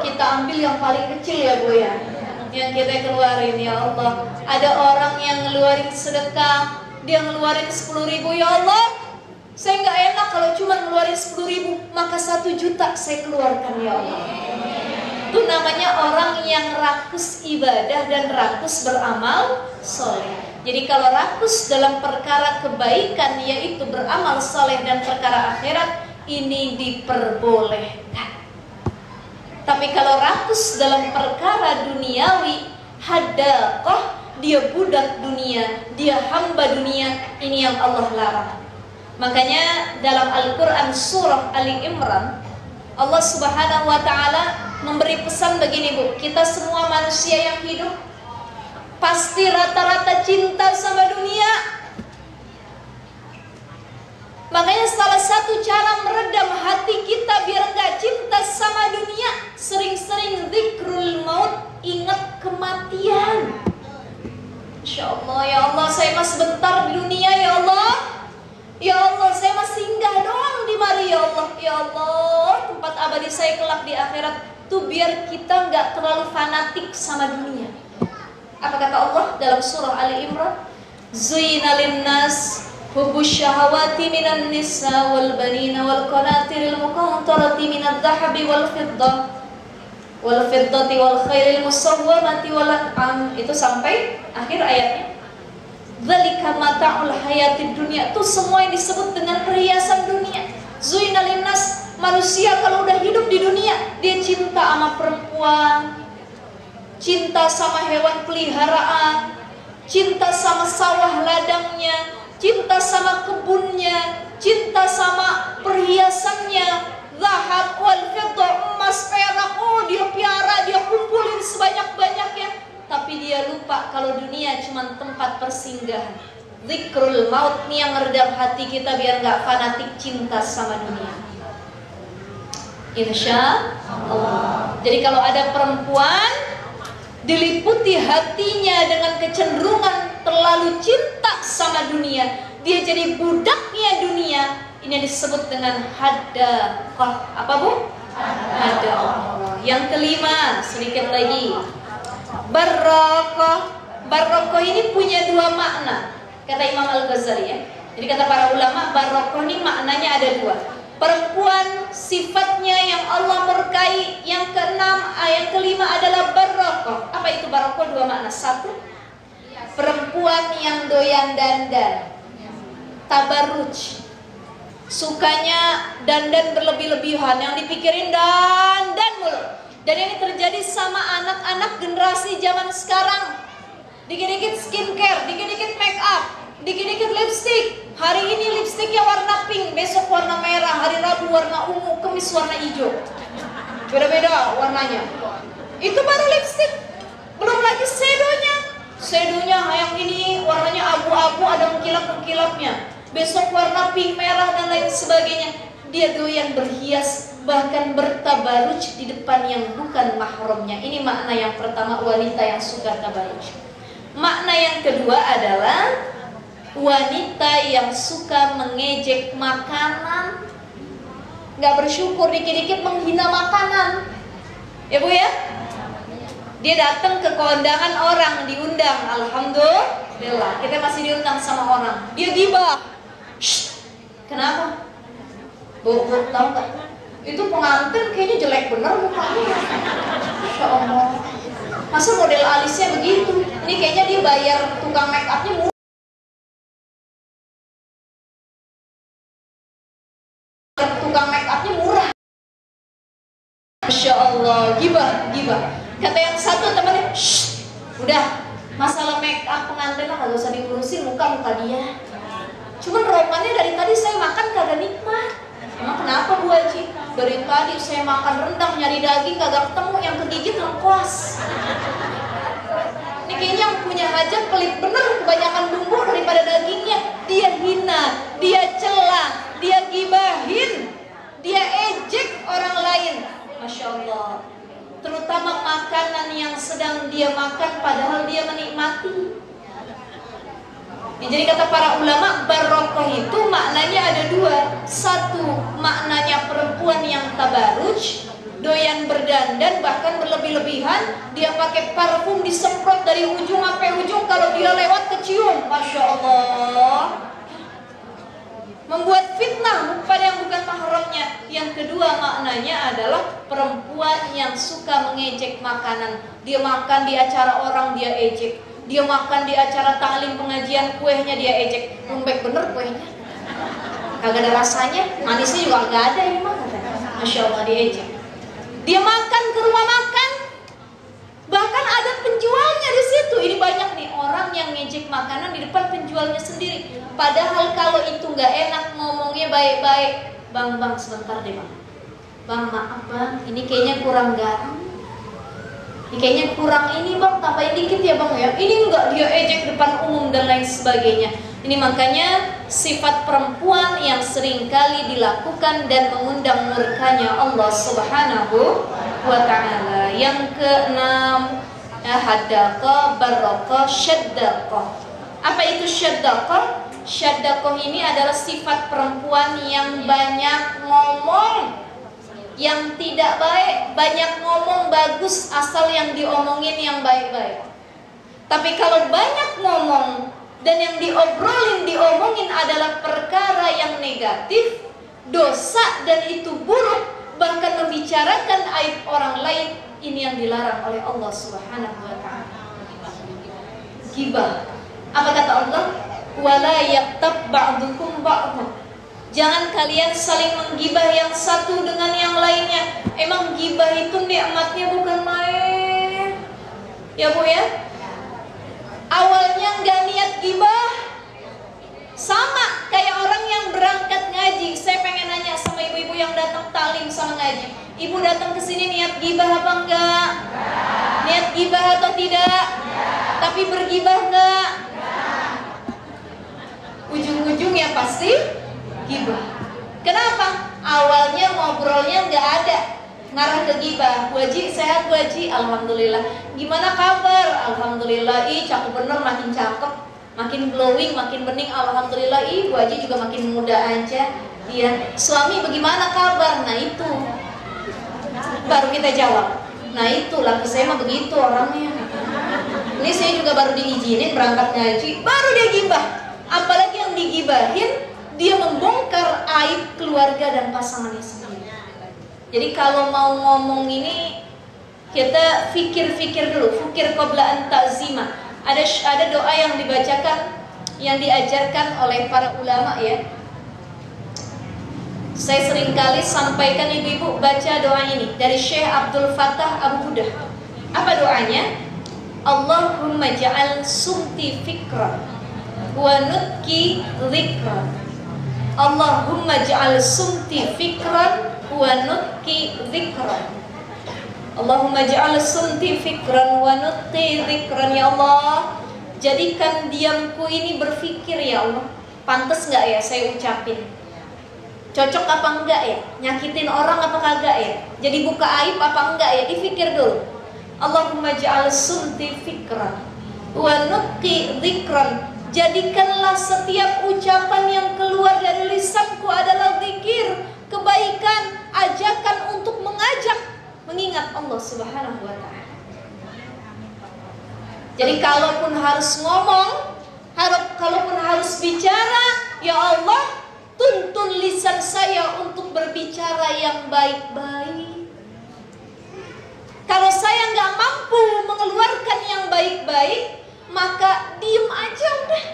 Kita ambil yang paling kecil ya Bu ya, yang kita keluarin ya Allah. Ada orang yang ngeluarin sedekah, dia ngeluarin 10.000, ya Allah, saya nggak enak kalau cuma ngeluarin 10.000, maka 1 juta saya keluarkan ya Allah. Itu namanya orang yang rakus ibadah dan rakus beramal soleh. Jadi kalau rakus dalam perkara kebaikan, yaitu beramal soleh dan perkara akhirat, ini diperbolehkan. Tapi kalau rakus dalam perkara duniawi, hadaqah, dia budak dunia, dia hamba dunia, ini yang Allah larang. Makanya dalam Al-Quran surah Ali Imran, Allah Subhanahu wa ta'ala memberi pesan begini, Bu. Kita semua manusia yang hidup pasti rata-rata cinta sama dunia. Makanya salah satu cara meredam hati kita biar gak cinta sama dunia, sering-sering zikrul maut, ingat kematian. Insya Allah, ya Allah, saya masih sebentar di dunia, ya Allah. Ya Allah, saya masih singgah doang di mari, ya Allah. Ya Allah, tempat abadi saya kelak di akhirat. Tuh biar kita nggak terlalu fanatik sama dunia. Apa kata Allah dalam surah Ali Imran? Zuyina linnas hubbus syahawati minan nisa wal banina wal qanatiril muqantarati minadh dhahabi wal fiddati wal khairil musawwamati wal an'am. Itu sampai akhir ayatnya. Dzalika mata'ul hayatid dunya. Itu semua yang disebut dengan perhiasan dunia. Zuyina linnas, manusia kalau udah hidup di dunia, dia cinta sama perempuan, cinta sama hewan peliharaan, cinta sama sawah ladangnya, cinta sama kebunnya, cinta sama perhiasannya, zahab wal fiddah, emas, perak, oh dia piara, dia kumpulin sebanyak-banyaknya. Tapi dia lupa kalau dunia cuma tempat persinggahan. Zikrul maut nih yang meredam hati kita biar gak fanatik cinta sama dunia. Insya Allah. Jadi kalau ada perempuan diliputi hatinya dengan kecenderungan terlalu cinta sama dunia, dia jadi budaknya dunia, ini disebut dengan hadaqah. Apa, Bu? Hadaqah. Yang kelima, sedikit lagi, barokah. Barokah ini punya dua makna, kata Imam Al-Ghazali ya. Jadi kata para ulama, barokah ini maknanya ada dua. Perempuan sifatnya yang Allah berkahi. Yang keenam, yang kelima adalah barokah. Apa itu barokah? Dua makna. Satu, perempuan yang doyan dandan, tabarruj, sukanya dandan berlebih-lebihan, yang dipikirin dandan mulu. Dan ini terjadi sama anak-anak generasi zaman sekarang. Dikit-dikit skincare, dikit-dikit make up, dikit-dikit lipstick. Hari ini lipstiknya warna pink, besok warna merah, hari Rabu warna ungu, Kamis warna hijau. Beda-beda warnanya. Itu baru lipstick. Belum lagi shadow-nya. Shadow-nya yang ini warnanya abu-abu, ada mengkilap-mengkilapnya. Besok warna pink, merah, dan lain sebagainya. Dia doyan berhias, bahkan bertabaruj di depan yang bukan mahramnya. Ini makna yang pertama, wanita yang suka tabaruj. Makna yang kedua adalah wanita yang suka mengejek makanan, nggak bersyukur, dikit-dikit menghina makanan. Ya Bu ya? Dia datang ke kondangan orang, diundang, alhamdulillah, kita masih diundang sama orang, dia gibah. Kenapa? Bu, tahu nggak? Itu pengantin kayaknya jelek bener mukanya. Masya Allah. Masa model alisnya begitu? Ini kayaknya dia bayar tukang make upnya murah. Tukang make upnya murah. Masya Allah, gibah. Kata yang satu temannya, udah, masalah make up pengantin lah, gak usah diurusin muka dia. Cuman romannya dari tadi saya makan kagak nikmat. Emang kenapa Bu Haji? Dari tadi saya makan rendang nyari daging kagak ketemu, yang kegigit lengkuas. Ini kayaknya yang punya hajat pelit bener, kebanyakan bumbu daripada dagingnya. Dia hina, dia cela, dia gibahin, dia ejek orang lain. Masya Allah. Terutama makanan yang sedang dia makan padahal dia menikmati. Jadi kata para ulama, barokah itu maknanya ada dua. Satu, maknanya perempuan yang tabaruj, doyan berdandan bahkan berlebih-lebihan. Dia pakai parfum disemprot dari ujung sampai ujung, kalau dia lewat kecium. Masya Allah. membuat fitnah pada yang bukan mahramnya. Yang kedua maknanya adalah perempuan yang suka mengejek makanan. Dia makan di acara orang, dia ejek. Dia makan di acara taklim pengajian, kuehnya dia ejek. Lembek bener kuehnya, kagak ada rasanya, manisnya juga gak ada ini mah. Masya Allah, dia ejek. Dia makan ke rumah makan, bahkan ada penjualnya di situ. Ini banyak nih orang yang ngejek makanan di depan penjualnya sendiri. Padahal kalau itu nggak enak, ngomongnya baik-baik. Bang, sebentar deh bang. Bang, maaf bang, ini kayaknya kurang garam. Ini kayaknya kurang ini bang, tambahin dikit ya bang ya. Ini enggak, dia ejek depan umum dan lain sebagainya. Ini makanya sifat perempuan yang seringkali dilakukan dan mengundang murkanya Allah Subhanahu wa ta'ala. Yang keenam, hadaqa barraqa syaddaqah. Apa itu syaddaqah? Syaddaqah ini adalah sifat perempuan yang banyak ngomong, yang tidak baik. Banyak ngomong bagus asal yang diomongin yang baik-baik. Tapi kalau banyak ngomong dan yang diomongin adalah perkara yang negatif, dosa dan itu buruk, bahkan membicarakan aib orang lain, ini yang dilarang oleh Allah Subhanahu wa ta'ala. Ghibah. Apa kata Allah? Wala yaktab ba'dukum ba'dha. Jangan kalian saling menggibah yang satu dengan yang lainnya. Emang gibah itu nikmatnya bukan main. Ya Bu ya? Awalnya nggak niat gibah, sama kayak orang yang berangkat ngaji. Saya pengen nanya sama ibu-ibu yang datang talim sama ngaji. Ibu datang ke sini niat gibah apa enggak? Niat gibah atau tidak? Tapi bergibah enggak? Ujung-ujungnya pasti gibah. Kenapa? Awalnya ngobrolnya nggak ada, ngarah ke gibah. Bu Haji, sehat Bu Haji? Alhamdulillah. Gimana kabar? Alhamdulillah. Ih, cakep bener, makin cakep, makin glowing, makin bening. Alhamdulillah. Ih, Bu Haji juga makin muda aja. Iya. Suami bagaimana kabar? Nah itu baru kita jawab. Nah itu laki saya mah begitu orangnya. Ini saya juga baru diizinin berangkat ngaji, baru dia gibah. Apalagi yang digibahin, dia membongkar aib keluarga dan pasangannya sendiri. Jadi kalau mau ngomong ini, kita fikir-fikir dulu. Fikir qabla an ta'zima. Ada doa yang dibacakan, yang diajarkan oleh para ulama ya. Saya seringkali sampaikan ibu-ibu baca doa ini dari Syekh Abdul Fattah Abu Budah. Apa doanya? Allahumma ja'al sumti fikra wa nutki dzikra. Allahumma ja'al sumti fikran wa nutki dzikran. Allahumma ja'al sumti fikran wa nutki dzikran. Ya Allah, jadikan diamku ini berfikir ya Allah. Pantas nggak ya saya ucapin? Cocok apa enggak ya? Nyakitin orang apa kagak ya? Jadi buka aib apa enggak ya? Dipikir dulu. Allahumma ja'al sumti fikran wa nutki dzikran. Jadikanlah setiap ucapan yang keluar dari lisanku adalah zikir, kebaikan, ajakan untuk mengajak, mengingat Allah Subhanahu wa ta'ala. Jadi kalaupun harus ngomong, kalaupun harus bicara, ya Allah, tuntun lisan saya untuk berbicara yang baik-baik. Kalau saya nggak mampu mengeluarkan yang baik-baik, maka diem aja udah.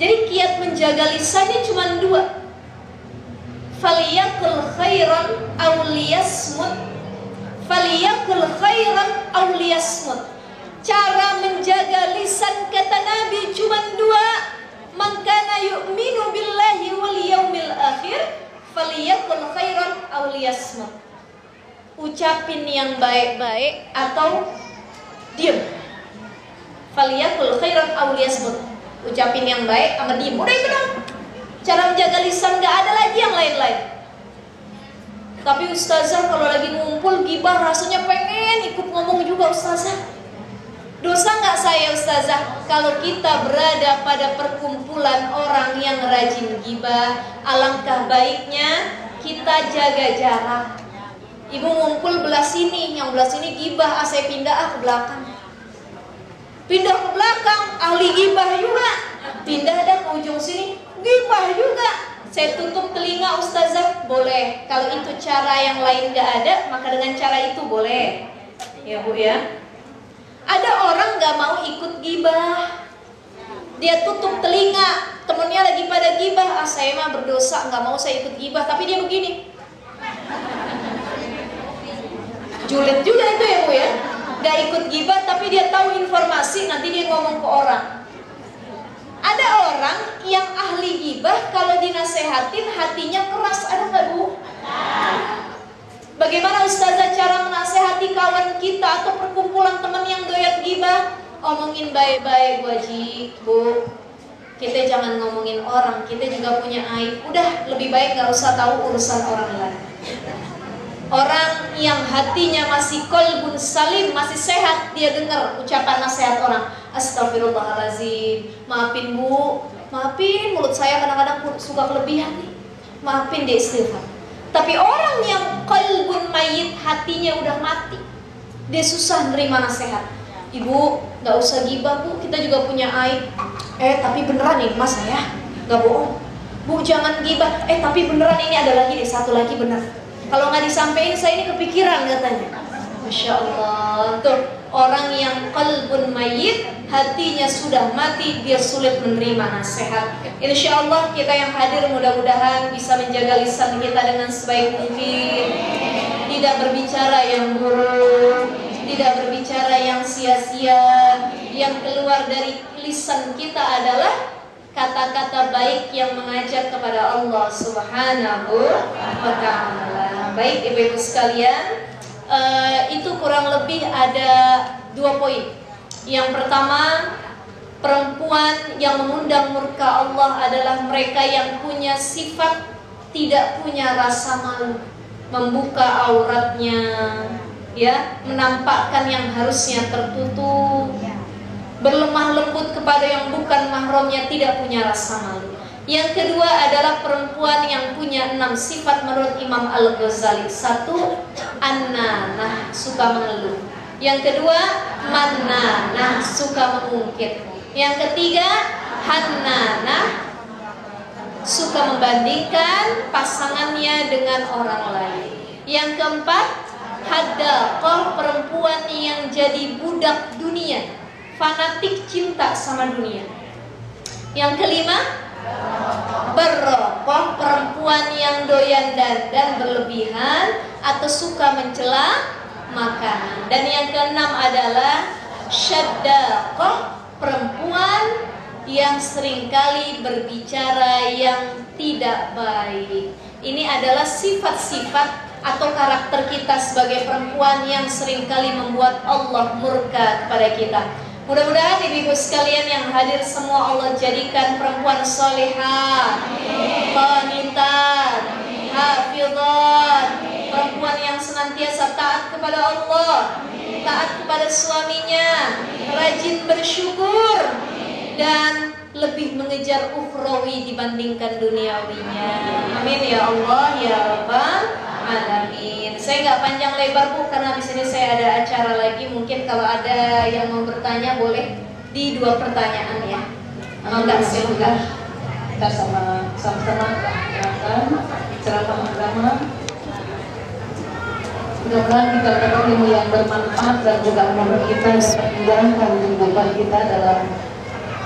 Jadi kiat menjaga lisannya cuma dua. Faliyakul khairan aw liyasmut. Faliyakul khairan aw liyasmut. Cara menjaga lisan kata Nabi cuma dua. Man kana yu'minu billahi wal yaumil akhir faliyakul khairan aw liyasmut. Ucapin yang baik-baik atau diem. Faliyakul khairan aw liyasmut. Ucapin yang baik sama diem. Udah itu dong. Cara menjaga lisan, gak ada lagi yang lain-lain. Tapi ustazah kalau lagi ngumpul gibah rasanya pengen ikut ngomong juga ustazah. Dosa gak saya ustazah kalau kita berada pada perkumpulan orang yang rajin gibah? Alangkah baiknya kita jaga jarak. Ibu ngumpul belah sini, yang belah sini gibah, saya pindah ke belakang. Pindah ke belakang, ahli gibah juga. Pindah dah ke ujung sini, gibah juga. Saya tutup telinga ustazah, boleh. Kalau itu cara yang lain gak ada, maka dengan cara itu boleh. Ya Bu ya. Ada orang gak mau ikut gibah, dia tutup telinga, temennya lagi pada gibah, saya mah berdosa, gak mau saya ikut gibah, tapi dia begini. Julid juga itu ya Bu ya. Gak ikut gibah tapi dia tahu informasi, nanti dia ngomong ke orang. Ada orang yang ahli gibah, kalau dinasehatin hatinya keras, ada nggak Bu? Bagaimana ustazah cara menasehati kawan kita atau perkumpulan teman yang doyan gibah? Omongin baik-baik Bu Haji, Bu. Kita jangan ngomongin orang, kita juga punya aib. Udah, lebih baik nggak usah tahu urusan orang lain. Orang yang hatinya masih qalbun salim, masih sehat, dia dengar ucapan nasihat orang. Astagfirullahaladzim, maafin Bu, maafin mulut saya kadang-kadang suka kelebihan nih, maafin dia, istighfar. Tapi orang yang qalbun mayit, hatinya udah mati, dia susah nerima nasihat. Ibu, gak usah gibah Bu, kita juga punya aib. Tapi beneran nih mas saya, gak bohong. Bu jangan gibah, tapi beneran ini ada lagi deh, satu lagi bener. Kalau nggak disampaikan saya ini kepikiran katanya. Masya Allah. Tuh orang yang qalbun mayit, hatinya sudah mati, dia sulit menerima nasihat. Insya Allah kita yang hadir mudah-mudahan bisa menjaga lisan kita dengan sebaik mungkin. Tidak berbicara yang buruk, tidak berbicara yang sia-sia. Yang keluar dari lisan kita adalah kata-kata baik yang mengajak kepada Allah Subhanahu wa ta'ala. Baik ibu-ibu sekalian, itu kurang lebih ada 2 poin. Yang pertama, perempuan yang mengundang murka Allah adalah mereka yang punya sifat tidak punya rasa malu, membuka auratnya, ya, menampakkan yang harusnya tertutup, berlemah lembut kepada yang bukan mahramnya, tidak punya rasa malu. Yang kedua adalah perempuan yang punya 6 sifat menurut Imam Al-Ghazali. 1, an-nanah, suka mengeluh. Yang kedua, man-nanah, suka mengungkit. Yang ketiga, han-nanah, suka membandingkan pasangannya dengan orang lain. Yang keempat, hadaqah, perempuan yang jadi budak dunia, fanatik cinta sama dunia. Yang kelima, berrokoh, perempuan yang doyan dandan berlebihan atau suka mencela makanan. Dan yang keenam adalah syaddaqah, perempuan yang seringkali berbicara yang tidak baik. Ini adalah sifat-sifat atau karakter kita sebagai perempuan yang seringkali membuat Allah murka kepada kita. Mudah-mudahan ibu-ibu sekalian yang hadir semua Allah jadikan perempuan salihah, qanitat, hafizat, perempuan yang senantiasa taat kepada Allah, taat kepada suaminya, rajin bersyukur, dan lebih mengejar ukhrawi dibandingkan duniawinya. Amin ya Allah ya Rabbal alamin. Saya nggak panjang lebar Bu, karena di sini saya ada acara lagi. Mungkin kalau ada yang mau bertanya boleh di 2 pertanyaan ya. Enggak silakan. Kita sama-sama akan ceramah agama. Mudah-mudahan kita dapat ilmu yang bermanfaat dan juga membuat kita dapat menjalankan kehidupan kita dalam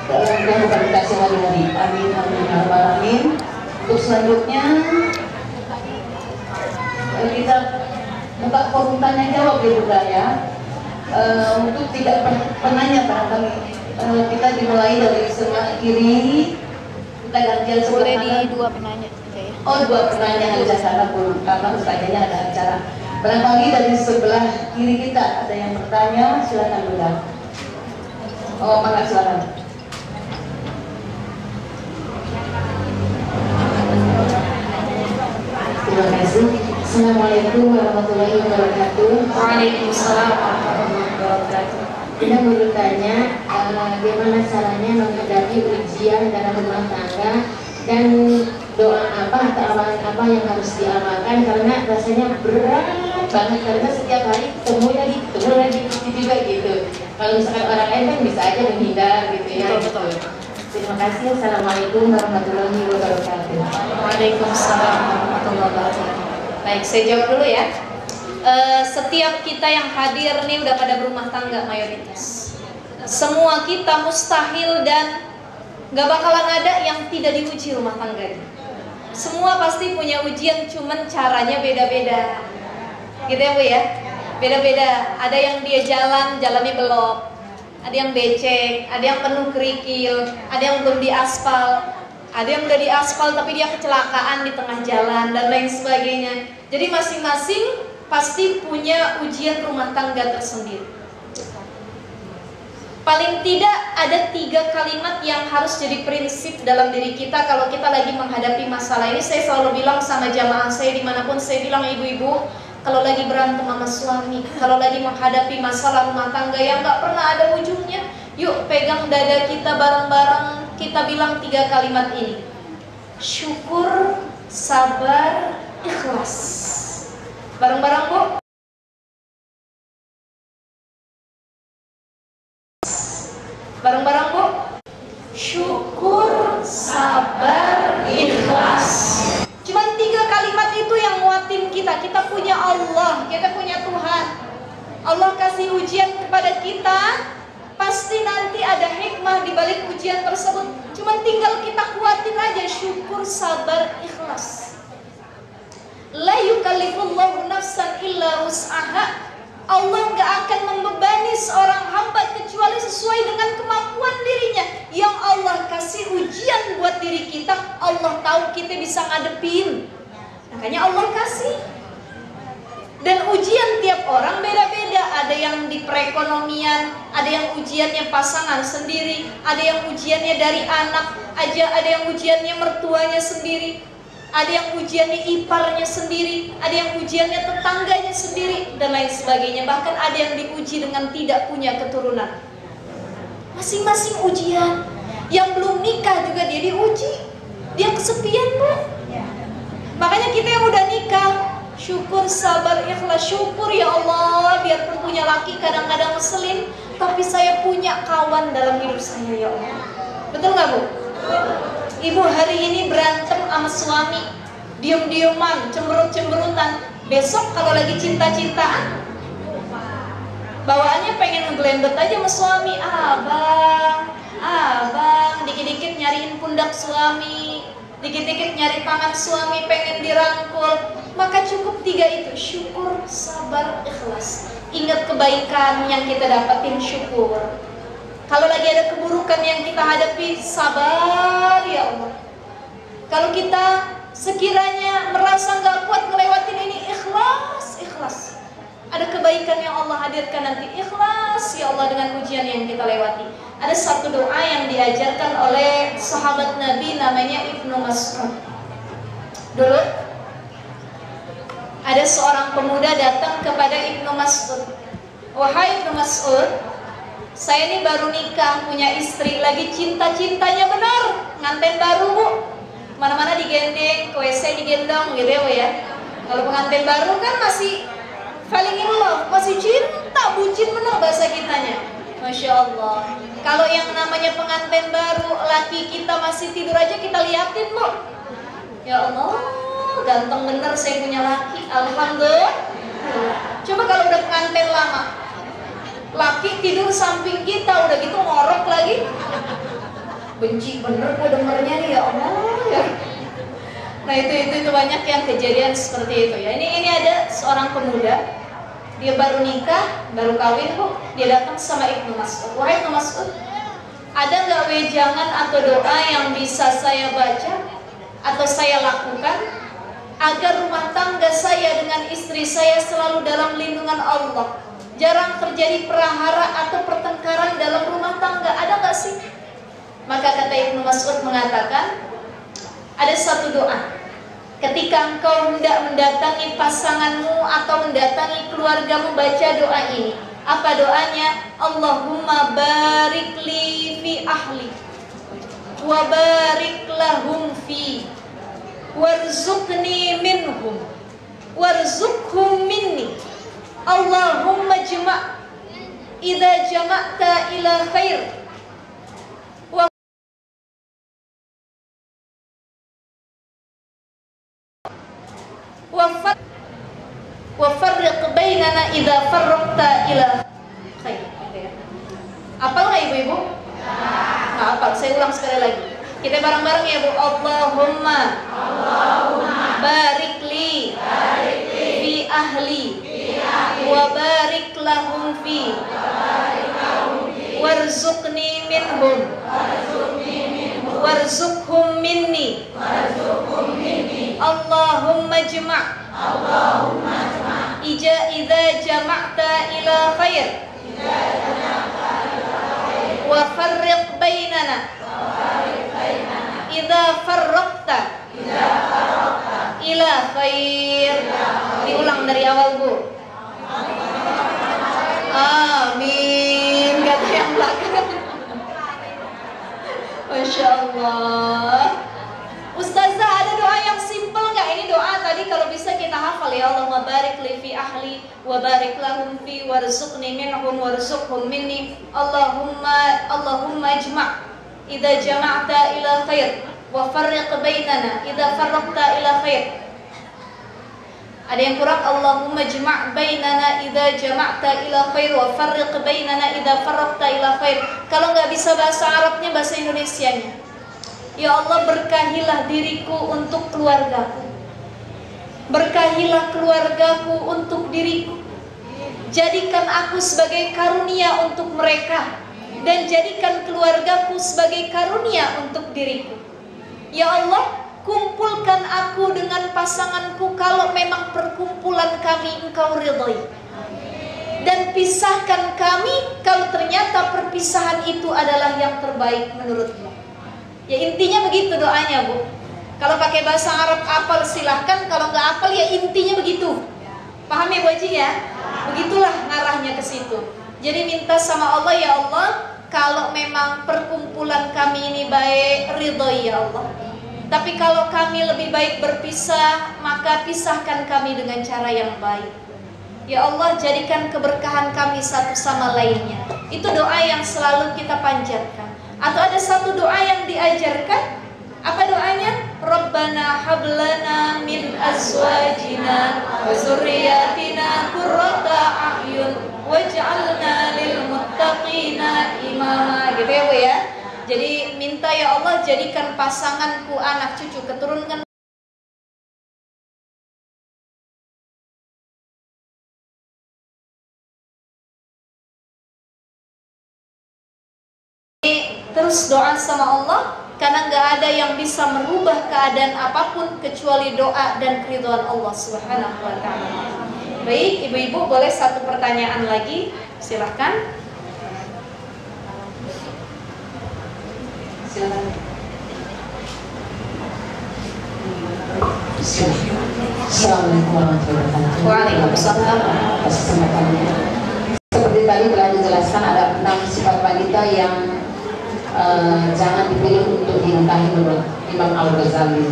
kehidupan kita sehari-hari. Amin amin ya rabbal alamin. Untuk selanjutnya kita buka forum tanya jawab ya Bunda ya. Untuk tidak penanya barangkali kita dimulai dari sebelah kiri, kita gantian sebelah Boleh kanan. di 2 penanya aja ya. Oh 2 penanya aja sana Bu, karena ustazahnya ada acara. Barangkali dari sebelah kiri kita ada yang bertanya, silakan Bunda. Oh mangga silakan. Terima kasih. Assalamualaikum warahmatullahi wabarakatuh. Waalaikumsalam warahmatullahi wabarakatuh. Kita mau bertanya bagaimana caranya menghadapi ujian dalam rumah tangga dan doa apa atau amalan apa yang harus diamalkan, karena rasanya berat banget karena setiap hari ketemu lagi gitu juga gitu. Kalau misalkan orang lain kan bisa aja menghindar gitu ya. Betul. Terima kasih. Assalamualaikum warahmatullahi wabarakatuh. Waalaikumsalam warahmatullahi wabarakatuh. Baik, saya jawab dulu ya. Setiap kita yang hadir nih udah pada berumah tangga mayoritas. Semua kita mustahil dan gak bakalan ada yang tidak diuji rumah tangganya. Semua pasti punya ujian, cuman caranya beda-beda. Gitu ya Bu ya? Beda-beda. Ada yang dia jalannya belok. Ada yang becek, ada yang penuh kerikil, ada yang belum diaspal, ada yang udah diaspal tapi dia kecelakaan di tengah jalan dan lain sebagainya. Jadi masing-masing pasti punya ujian rumah tangga tersendiri. Paling tidak ada 3 kalimat yang harus jadi prinsip dalam diri kita kalau kita lagi menghadapi masalah ini. Saya selalu bilang sama jamaah saya dimanapun, saya bilang ibu-ibu, kalau lagi berantem sama suami, kalau lagi menghadapi masalah rumah tangga yang gak pernah ada ujungnya, yuk pegang dada kita bareng-bareng, kita bilang 3 kalimat ini. Syukur, sabar, ikhlas. Bareng-bareng Bu. Bareng-bareng Bu. Syukur, sabar, ikhlas. Cuman 3 kalimat itu yang nguatin kita. Kita punya Allah, kita punya Tuhan. Allah kasih ujian kepada kita, pasti nanti ada hikmah di balik ujian tersebut. Cuman tinggal kita kuatin aja, syukur, sabar, ikhlas. La yukallifullahu nafsan illa wus'aha. Allah nggak akan membebani seorang hamba kecuali sesuai dengan kemampuan dirinya. Yang Allah kasih ujian buat diri kita, Allah tahu kita bisa ngadepin. Makanya Allah kasih. Dan ujian tiap orang beda-beda. Ada yang di perekonomian, ada yang ujiannya pasangan sendiri, ada yang ujiannya dari anak aja, ada yang ujiannya mertuanya sendiri, ada yang ujiannya iparnya sendiri, ada yang ujiannya tetangganya sendiri, dan lain sebagainya. Bahkan ada yang diuji dengan tidak punya keturunan. Masing-masing ujian. Yang belum nikah juga dia diuji. Dia kesepian Bu. Makanya kita yang udah nikah, syukur, sabar, ikhlas. Syukur ya Allah, biarpun punya laki kadang-kadang ngeselin, tapi saya punya kawan dalam hidup saya ya Allah. Betul gak Bu? Ibu hari ini berantem sama suami, diem-dieman, cemberut-cemberutan. Besok kalau lagi cinta-cintaan, bawaannya pengen ngegelembet aja sama suami. Abang, dikit-dikit nyariin pundak suami, dikit-dikit nyari tangan suami, pengen dirangkul. Maka cukup 3 itu, syukur, sabar, ikhlas. Ingat kebaikan yang kita dapatin, syukur. Kalau lagi ada keburukan yang kita hadapi, sabar ya Allah. Kalau kita sekiranya merasa gak kuat ngelewatin ini, ikhlas. Ada kebaikan yang Allah hadirkan nanti, ikhlas ya Allah dengan ujian yang kita lewati. Ada satu doa yang diajarkan oleh sahabat Nabi namanya Ibnu Mas'ud. Dulu ada seorang pemuda datang kepada Ibnu Mas'ud. Wahai Ibnu Mas'ud, saya ini baru nikah, punya istri, lagi cinta-cintanya benar, nganten baru Bu. Mana-mana digendeng, ke WC digendong gitu ya Bu ya. Kalau pengantin baru kan masih falling in love, masih cinta, bucin benar bahasa kitanya. Masya Allah. Kalau yang namanya pengantin baru, laki kita masih tidur aja kita liatin Bu. Ya Allah, ganteng bener saya punya laki, alhamdulillah. Coba kalau udah pengantin lama, laki tidur samping kita, udah gitu ngorok lagi. Benci bener gue dengernya nih ya Allah ya. Nah itu banyak yang kejadian seperti itu ya. Ini ada seorang pemuda, dia baru nikah, baru kawin Bu. Dia datang sama Ibnu Mas'ud. Wahai Ibnu Mas'ud, ada nggak wejangan atau doa yang bisa saya baca atau saya lakukan agar rumah tangga saya dengan istri saya selalu dalam lindungan Allah? Jarang terjadi perahara atau pertengkaran dalam rumah tangga, ada nggak sih? Maka kata Ibnu Mas'ud mengatakan, ada satu doa. Ketika engkau hendak mendatangi pasanganmu atau mendatangi keluargamu, baca doa ini. Apa doanya? Allahumma barik li fi ahli wa barik lahum fi warzuqni minhum warzuqhum minni. Allahumma jma' idza jama'ta ila khair wa farriq bainana idza farraqta ila khair. Apal nggak ibu-ibu? Nah, apal. Saya ulang sekali lagi. Kita bareng-bareng ya Bu. Allahumma barik li fi ahli wa barik lahum fi warzuqni minhum warzuqhum minni Allahumma jma' idza jama'ta ila khair wa farriq bainana idza farraqta ila khair. Diulang dari awal Bu. Amin. Kata yang belakang. Masya Allah. Ustazah, ada doa yang simple nggak? Ini doa tadi kalau bisa kita hafal ya. Allahumma barik li fi ahli wa barik lahum fi warzuqni minhum warzuqhum minni Allahumma ijma' idza jama'ta ila khair wa farriq bainana idza farraqta ila khair. Ada yang kurang? Allahumma jma' bainana idza jama'ta ila khair wa farriq bainana idza farraqta ila khair. Kalau nggak bisa bahasa Arabnya, bahasa Indonesianya. Ya Allah, berkahilah diriku untuk keluargaku. Berkahilah keluargaku untuk diriku. Jadikan aku sebagai karunia untuk mereka, dan jadikan keluargaku sebagai karunia untuk diriku. Ya Allah, kumpulkan aku dengan pasanganku kalau memang perkumpulan kami Engkau ridhai. Dan pisahkan kami kalau ternyata perpisahan itu adalah yang terbaik menurutmu. Ya intinya begitu doanya Bu. Kalau pakai bahasa Arab apal silahkan, kalau nggak apal ya intinya begitu. Paham ya Bu Haji ya? Begitulah ngarahnya ke situ. Jadi minta sama Allah, ya Allah, kalau memang perkumpulan kami ini baik, ridhoi ya Allah. Tapi kalau kami lebih baik berpisah, maka pisahkan kami dengan cara yang baik. Ya Allah, jadikan keberkahan kami satu sama lainnya. Itu doa yang selalu kita panjatkan. Atau ada satu doa yang diajarkan. Apa doanya? Rabbana hablana min azwajina wa zurriyatina qurrata a'yun waj'alna lil muttaqina imama. Gitu ya Bu ya. Jadi minta ya Allah, jadikan pasanganku, anak cucu keturunan terus doa sama Allah, karena nggak ada yang bisa merubah keadaan apapun kecuali doa dan keridhaan Allah Subhanahu wa Ta'ala. Baik, ibu-ibu, boleh satu pertanyaan lagi? Silakan. Silakan. Assalamualaikum warahmatullahi wabarakatuh. Waalaikumsalam. Seperti tadi telah dijelaskan, ada 6 sifat wanita yang jangan dipilih untuk dinikahi menurut Imam Al-Ghazali.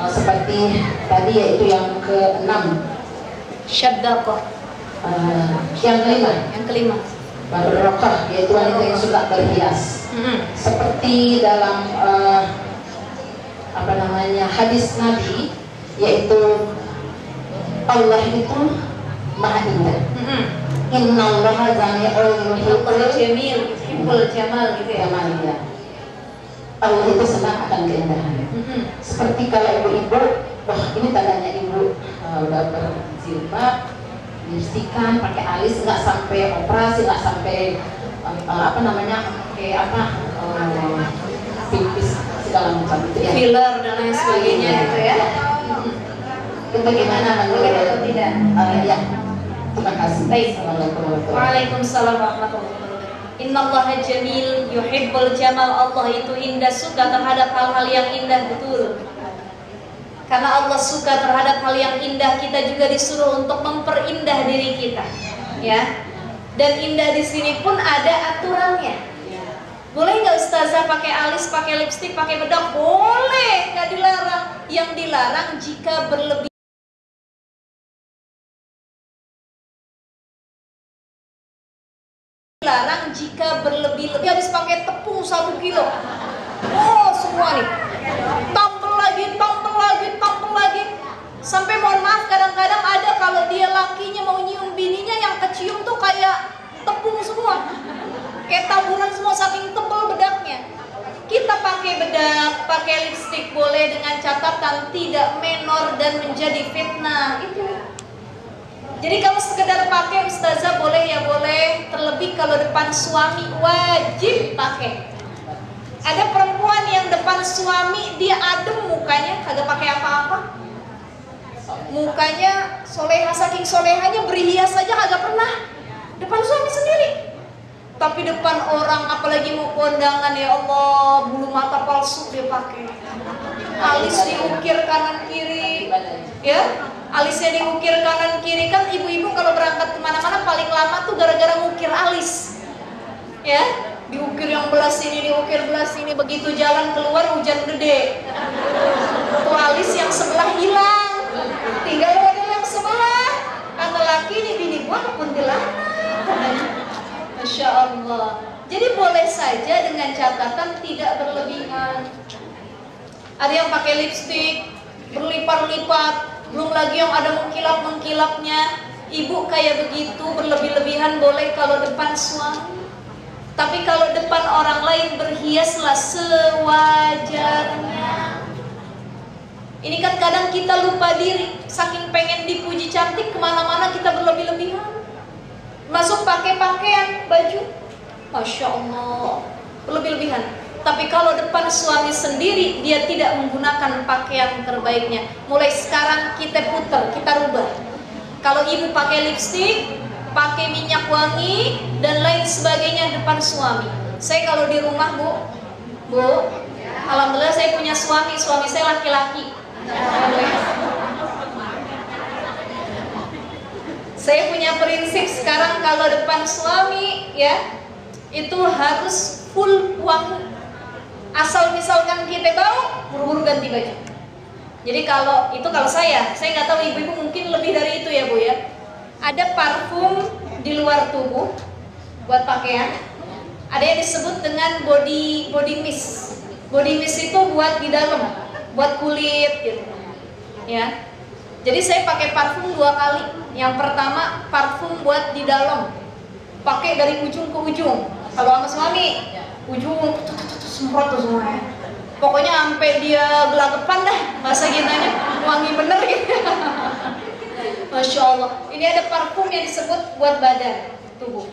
Seperti tadi, yaitu yang ke-6, Syaddaqah. Yang kelima Barokah, yaitu wanita yang suka berhias. Seperti dalam hadis Nabi, yaitu Allah itu maha indah. Innallaha jami'ul jamil, hibbul jamal gitu ya. Allah itu senang akan keindahan. Seperti kalau ibu-ibu, wah ini tandanya ibu udah berjilbab, lipstikan, pakai alis, nggak sampai operasi, nggak sampai pipis segala macam itu ya. Filler dan lain sebagainya gitu ya. Itu bagaimana menurut atau tidak? Ya. Terima kasih. Baik. Assalamualaikum. Waalaikumsalam warahmatullahi wabarakatuh. Innallaha jamil yuhibbul jamal. Allah itu indah, suka terhadap hal-hal yang indah, betul. Karena Allah suka terhadap hal yang indah, kita juga disuruh untuk memperindah diri kita, ya. Dan indah di sini pun ada aturannya. Boleh nggak Ustazah pakai alis, pakai lipstik, pakai bedak? Boleh, nggak dilarang. Yang dilarang jika berlebihan. Dilarang jika berlebih-lebih, habis pakai tepung 1 kilo. Oh, semua nih. Tambah lagi. Sampai mohon maaf kadang-kadang ada kalau dia lakinya mau nyium bininya, yang kecium tuh kayak tepung semua, kayak taburan semua, saking tebal bedaknya. Kita pakai bedak, pakai lipstik boleh, dengan catatan tidak menor dan menjadi fitnah. Itu. Jadi kalau sekedar pakai ustazah boleh ya boleh, terlebih kalau depan suami wajib pakai. Ada perempuan yang depan suami dia adem mukanya, kagak pakai apa-apa. Mukanya soleha, saking solehanya berhias saja kagak pernah. Depan suami sendiri. Tapi depan orang, apalagi mau kondangan, ya Allah, bulu mata palsu dia pakai. Alis diukir kanan kiri, ya. Alisnya diukir kanan kiri. Kan ibu-ibu kalau berangkat kemana-mana paling lama tuh gara-gara ngukir alis, ya. Diukir yang belah sini, diukir belah sini. Begitu jalan keluar hujan gede, tuh alis yang sebelah hilang, tinggal model yang sebelah. Kata laki, ini bini gua kekuntilanak. Masya Allah. Jadi boleh saja dengan catatan tidak berlebihan. Ada yang pakai lipstik berlipat-lipat, belum lagi yang ada mengkilap-mengkilapnya. Ibu kayak begitu berlebih-lebihan boleh kalau depan suami. Tapi kalau depan orang lain berhiaslah sewajarnya. Ini kan kadang kita lupa diri, saking pengen dipuji cantik kemana-mana kita berlebih-lebihan. Masuk pakai pakaian, baju, Masya Allah, berlebih-lebihan. Tapi kalau depan suami sendiri, dia tidak menggunakan pakaian terbaiknya. Mulai sekarang kita putar, kita rubah. Kalau ibu pakai lipstik, pakai minyak wangi, dan lain sebagainya depan suami. Saya kalau di rumah, Bu, alhamdulillah saya punya suami saya laki-laki. Saya punya prinsip sekarang kalau depan suami, ya, itu harus full wangi. Asal misalkan kita bau, buru-buru ganti baju. Jadi kalau saya nggak tahu ibu-ibu mungkin lebih dari itu ya Bu ya. Ada parfum di luar tubuh buat pakaian. Ada yang disebut dengan body mist. Body mist itu buat di dalam, buat kulit gitu. Ya. Jadi saya pakai parfum 2 kali. Yang pertama parfum buat di dalam, pakai dari ujung ke ujung. Kalau sama suami, ujung semprot tuh semuanya. Pokoknya sampai dia gelagapan dah, masa gitanya wangi bener gitu. Masya Allah. Ini ada parfum yang disebut buat badan, tubuh.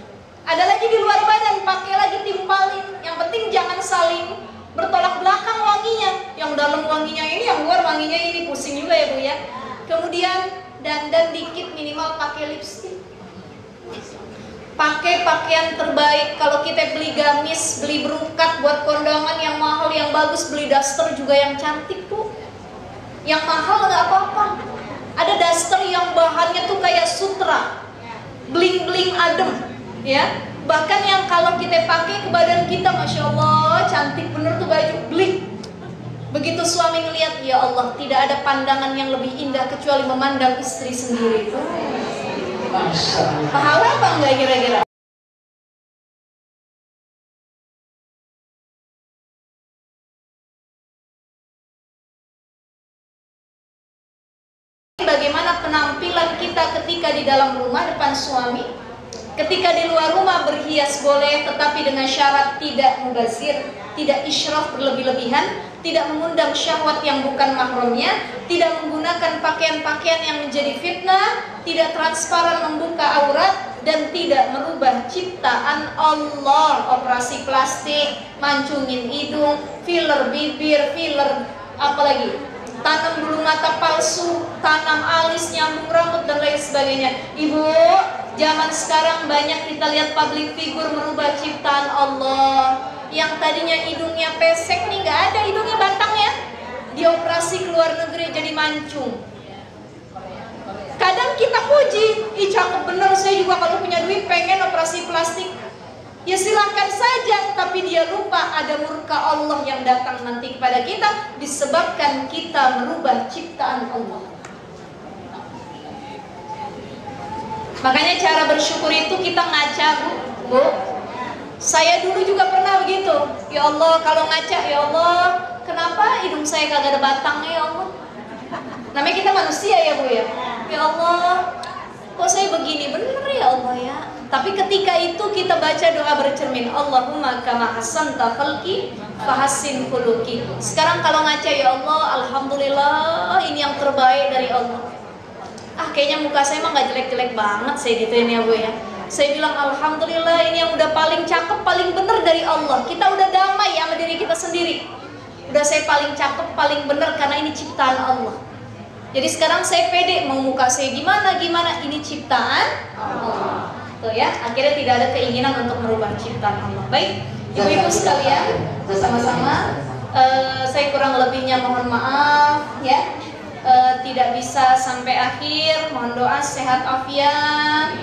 Ada lagi di luar badan, pakai lagi timpalin. Yang penting jangan saling bertolak belakang wanginya. Yang dalam wanginya ini, yang luar wanginya ini, pusing juga ya Bu ya. Kemudian dandan dikit, minimal pakai lipstik. Pakai pakaian terbaik. Kalau kita beli gamis, beli berukat buat kondangan yang mahal, yang bagus, beli daster juga yang cantik tuh. Yang mahal nggak apa-apa. Ada daster yang bahannya tuh kayak sutra, bling-bling adem, ya. Bahkan yang kalau kita pakai ke badan kita, Masya Allah, cantik bener tuh baju, bling. Begitu suami ngeliat, ya Allah, tidak ada pandangan yang lebih indah kecuali memandang istri sendiri. Pahala apa enggak kira-kira? Bagaimana penampilan kita ketika di dalam rumah depan suami? Ketika di luar rumah berhias boleh, tetapi dengan syarat tidak mubazir, tidak israf berlebih-lebihan, tidak mengundang syahwat yang bukan mahramnya, tidak menggunakan pakaian-pakaian yang menjadi fitnah, tidak transparan membuka aurat, dan tidak merubah ciptaan Allah. Operasi plastik, mancungin hidung, filler bibir, filler apalagi, tanam bulu mata palsu, tanam alis, nyambung rambut, dan lain sebagainya. Ibu, zaman sekarang banyak kita lihat public figure merubah ciptaan Allah. Yang tadinya hidungnya pesek nih, nggak ada hidungnya, batangnya dioperasi ke luar negeri jadi mancung. Kadang kita puji, ih cakep bener, saya juga kalau punya duit pengen operasi plastik. Ya silahkan saja, tapi dia lupa ada murka Allah yang datang nanti kepada kita disebabkan kita merubah ciptaan Allah. Makanya cara bersyukur itu kita ngaca, Bu. Saya dulu juga pernah begitu. Ya Allah, kalau ngaca, ya Allah, kenapa hidung saya kagak ada batangnya ya Allah? Namanya kita manusia ya Bu ya. Ya Allah, kok saya begini, bener ya Allah ya. Tapi ketika itu kita baca doa bercermin, Allahumma kama hasanta khalqi fahassin khuluqi. Sekarang kalau ngaca, ya Allah, alhamdulillah ini yang terbaik dari Allah. Kayaknya muka saya mah gak jelek-jelek banget, saya gituin ya Bu ya. Saya bilang alhamdulillah ini yang udah paling cakep, paling bener dari Allah. Kita udah damai sama diri kita sendiri. Udah saya paling cakep, paling bener karena ini ciptaan Allah. Jadi sekarang saya pede, mau muka saya gimana, ini ciptaan Allah. Tuh ya, akhirnya tidak ada keinginan untuk merubah ciptaan Allah. Baik, ibu-ibu sekalian, sama-sama saya kurang lebihnya mohon maaf ya. Tidak bisa sampai akhir, mohon doa sehat afiat.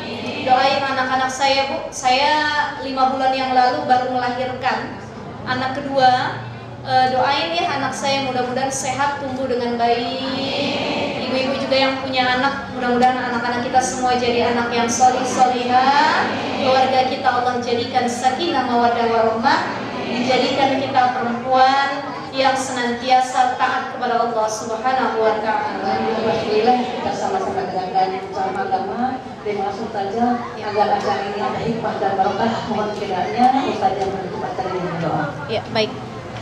Doain anak-anak saya Bu, saya 5 bulan yang lalu baru melahirkan anak kedua. Doain ya anak saya mudah-mudahan sehat, tumbuh dengan baik. Ibu-ibu juga yang punya anak, mudah-mudahan anak-anak kita semua jadi anak yang solihah. Keluarga kita Allah jadikan sakinah mawaddah warahmah, dijadikan kita perempuan yang senantiasa taat kepada Allah Subhanahu wa taala. Alhamdulillah kita sama-sama dengan bersama agama dan langsung saja agar acara ini ada hikmah dan barokah. Mohon kiranya Ustaz yang menutup acara ini berdoa. Ya, baik.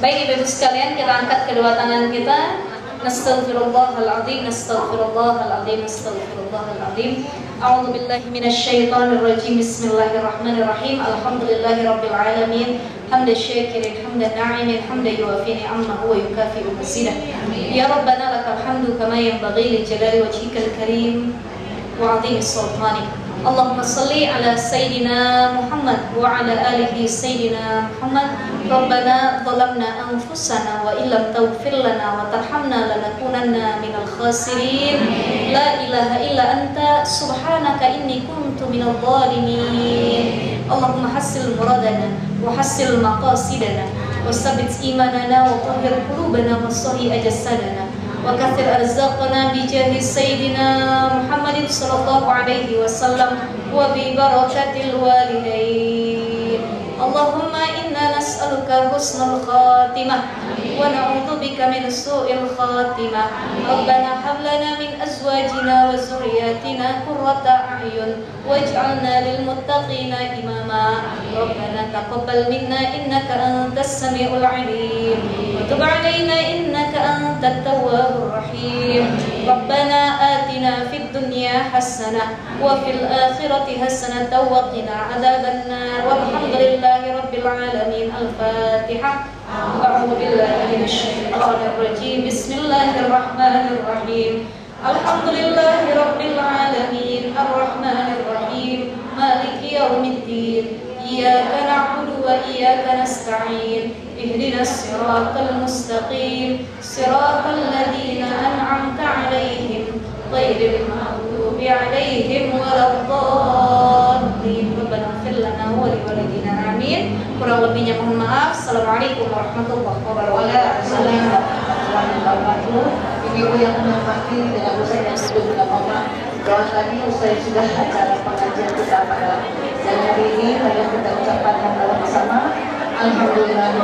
Baik ibu-ibu sekalian, kita angkat kedua tangan kita. Nastaghfirullahaladzim, nastaghfirullahaladzim, nastaghfirullahaladzim. A'udzu billahi minasyaitonir rajim. Bismillahirrahmanirrahim. Alhamdulillahirabbil alamin. Hamdan syakirin, hamdan na'imin, hamdan yuwafi ni'amahu wa yukafi'u mazidah. Ya Rabbana lakal hamdu kama yanbaghi li jalali wajhikal karim wa 'azimi sultanik. Allahumma salli ala Sayyidina Muhammad wa ala alihi Sayyidina Muhammad. Rabbana zalamna anfusana wa illam taghfir lana wa tarhamna lanakunanna minal khasirin. La ilaha illa anta subhanaka inni kuntu minal zalimin. Allahumma hassil muradana wa hassil maqasidana wa sabbit imanana wa tahhir qulubana wa sahih jasadana wa kathir arzaqana bi jahi Sayyidina Muhammadin sallallahu alaihi wasallam wa bi barakatil walidain. Allahumma inna nas'aluka husnul khatimah wa na'udzu bika min su'il khatimah. Rabbana hab lana min azwajina wa zurriyyatina qurrata a'yun waj'alna lil muttaqina imama. Rabbana taqabbal minna innaka antas samiul 'alim wa tub 'alaina innaka antat tawwabur rahim. Rabbana atina fid dunya hasanah wa fil akhirati hasanatan wa qina adzabannar. Walhamdulillahi rabbil alamin. Al-Fatihah. A'udzu billahi minasyaitonir rajim. Bismillahirrahmanirrahim. Alhamdulillahi rabbil alamin. Arrahmanir rahim. Maliki yaumiddin. Iyyaka na'budu wa iyyaka nasta'in. Ihdinas siratal mustaqim. Siratal ladzina an'amta 'alaihim ghairil maghdubi 'alaihim waladdallin. Rabbana ighfir lana wa li walidina amin. Kurang lebihnya mohon maaf. Assalamualaikum warahmatullahi wabarakatuh. Ibu yang menghormati dengan Ustaz yang sudah berapa doa tadi Ustaz sudah acara pengajian kita pada hari ini. Mari kita ucapkan hamdalah bersama. Alhamdulillah.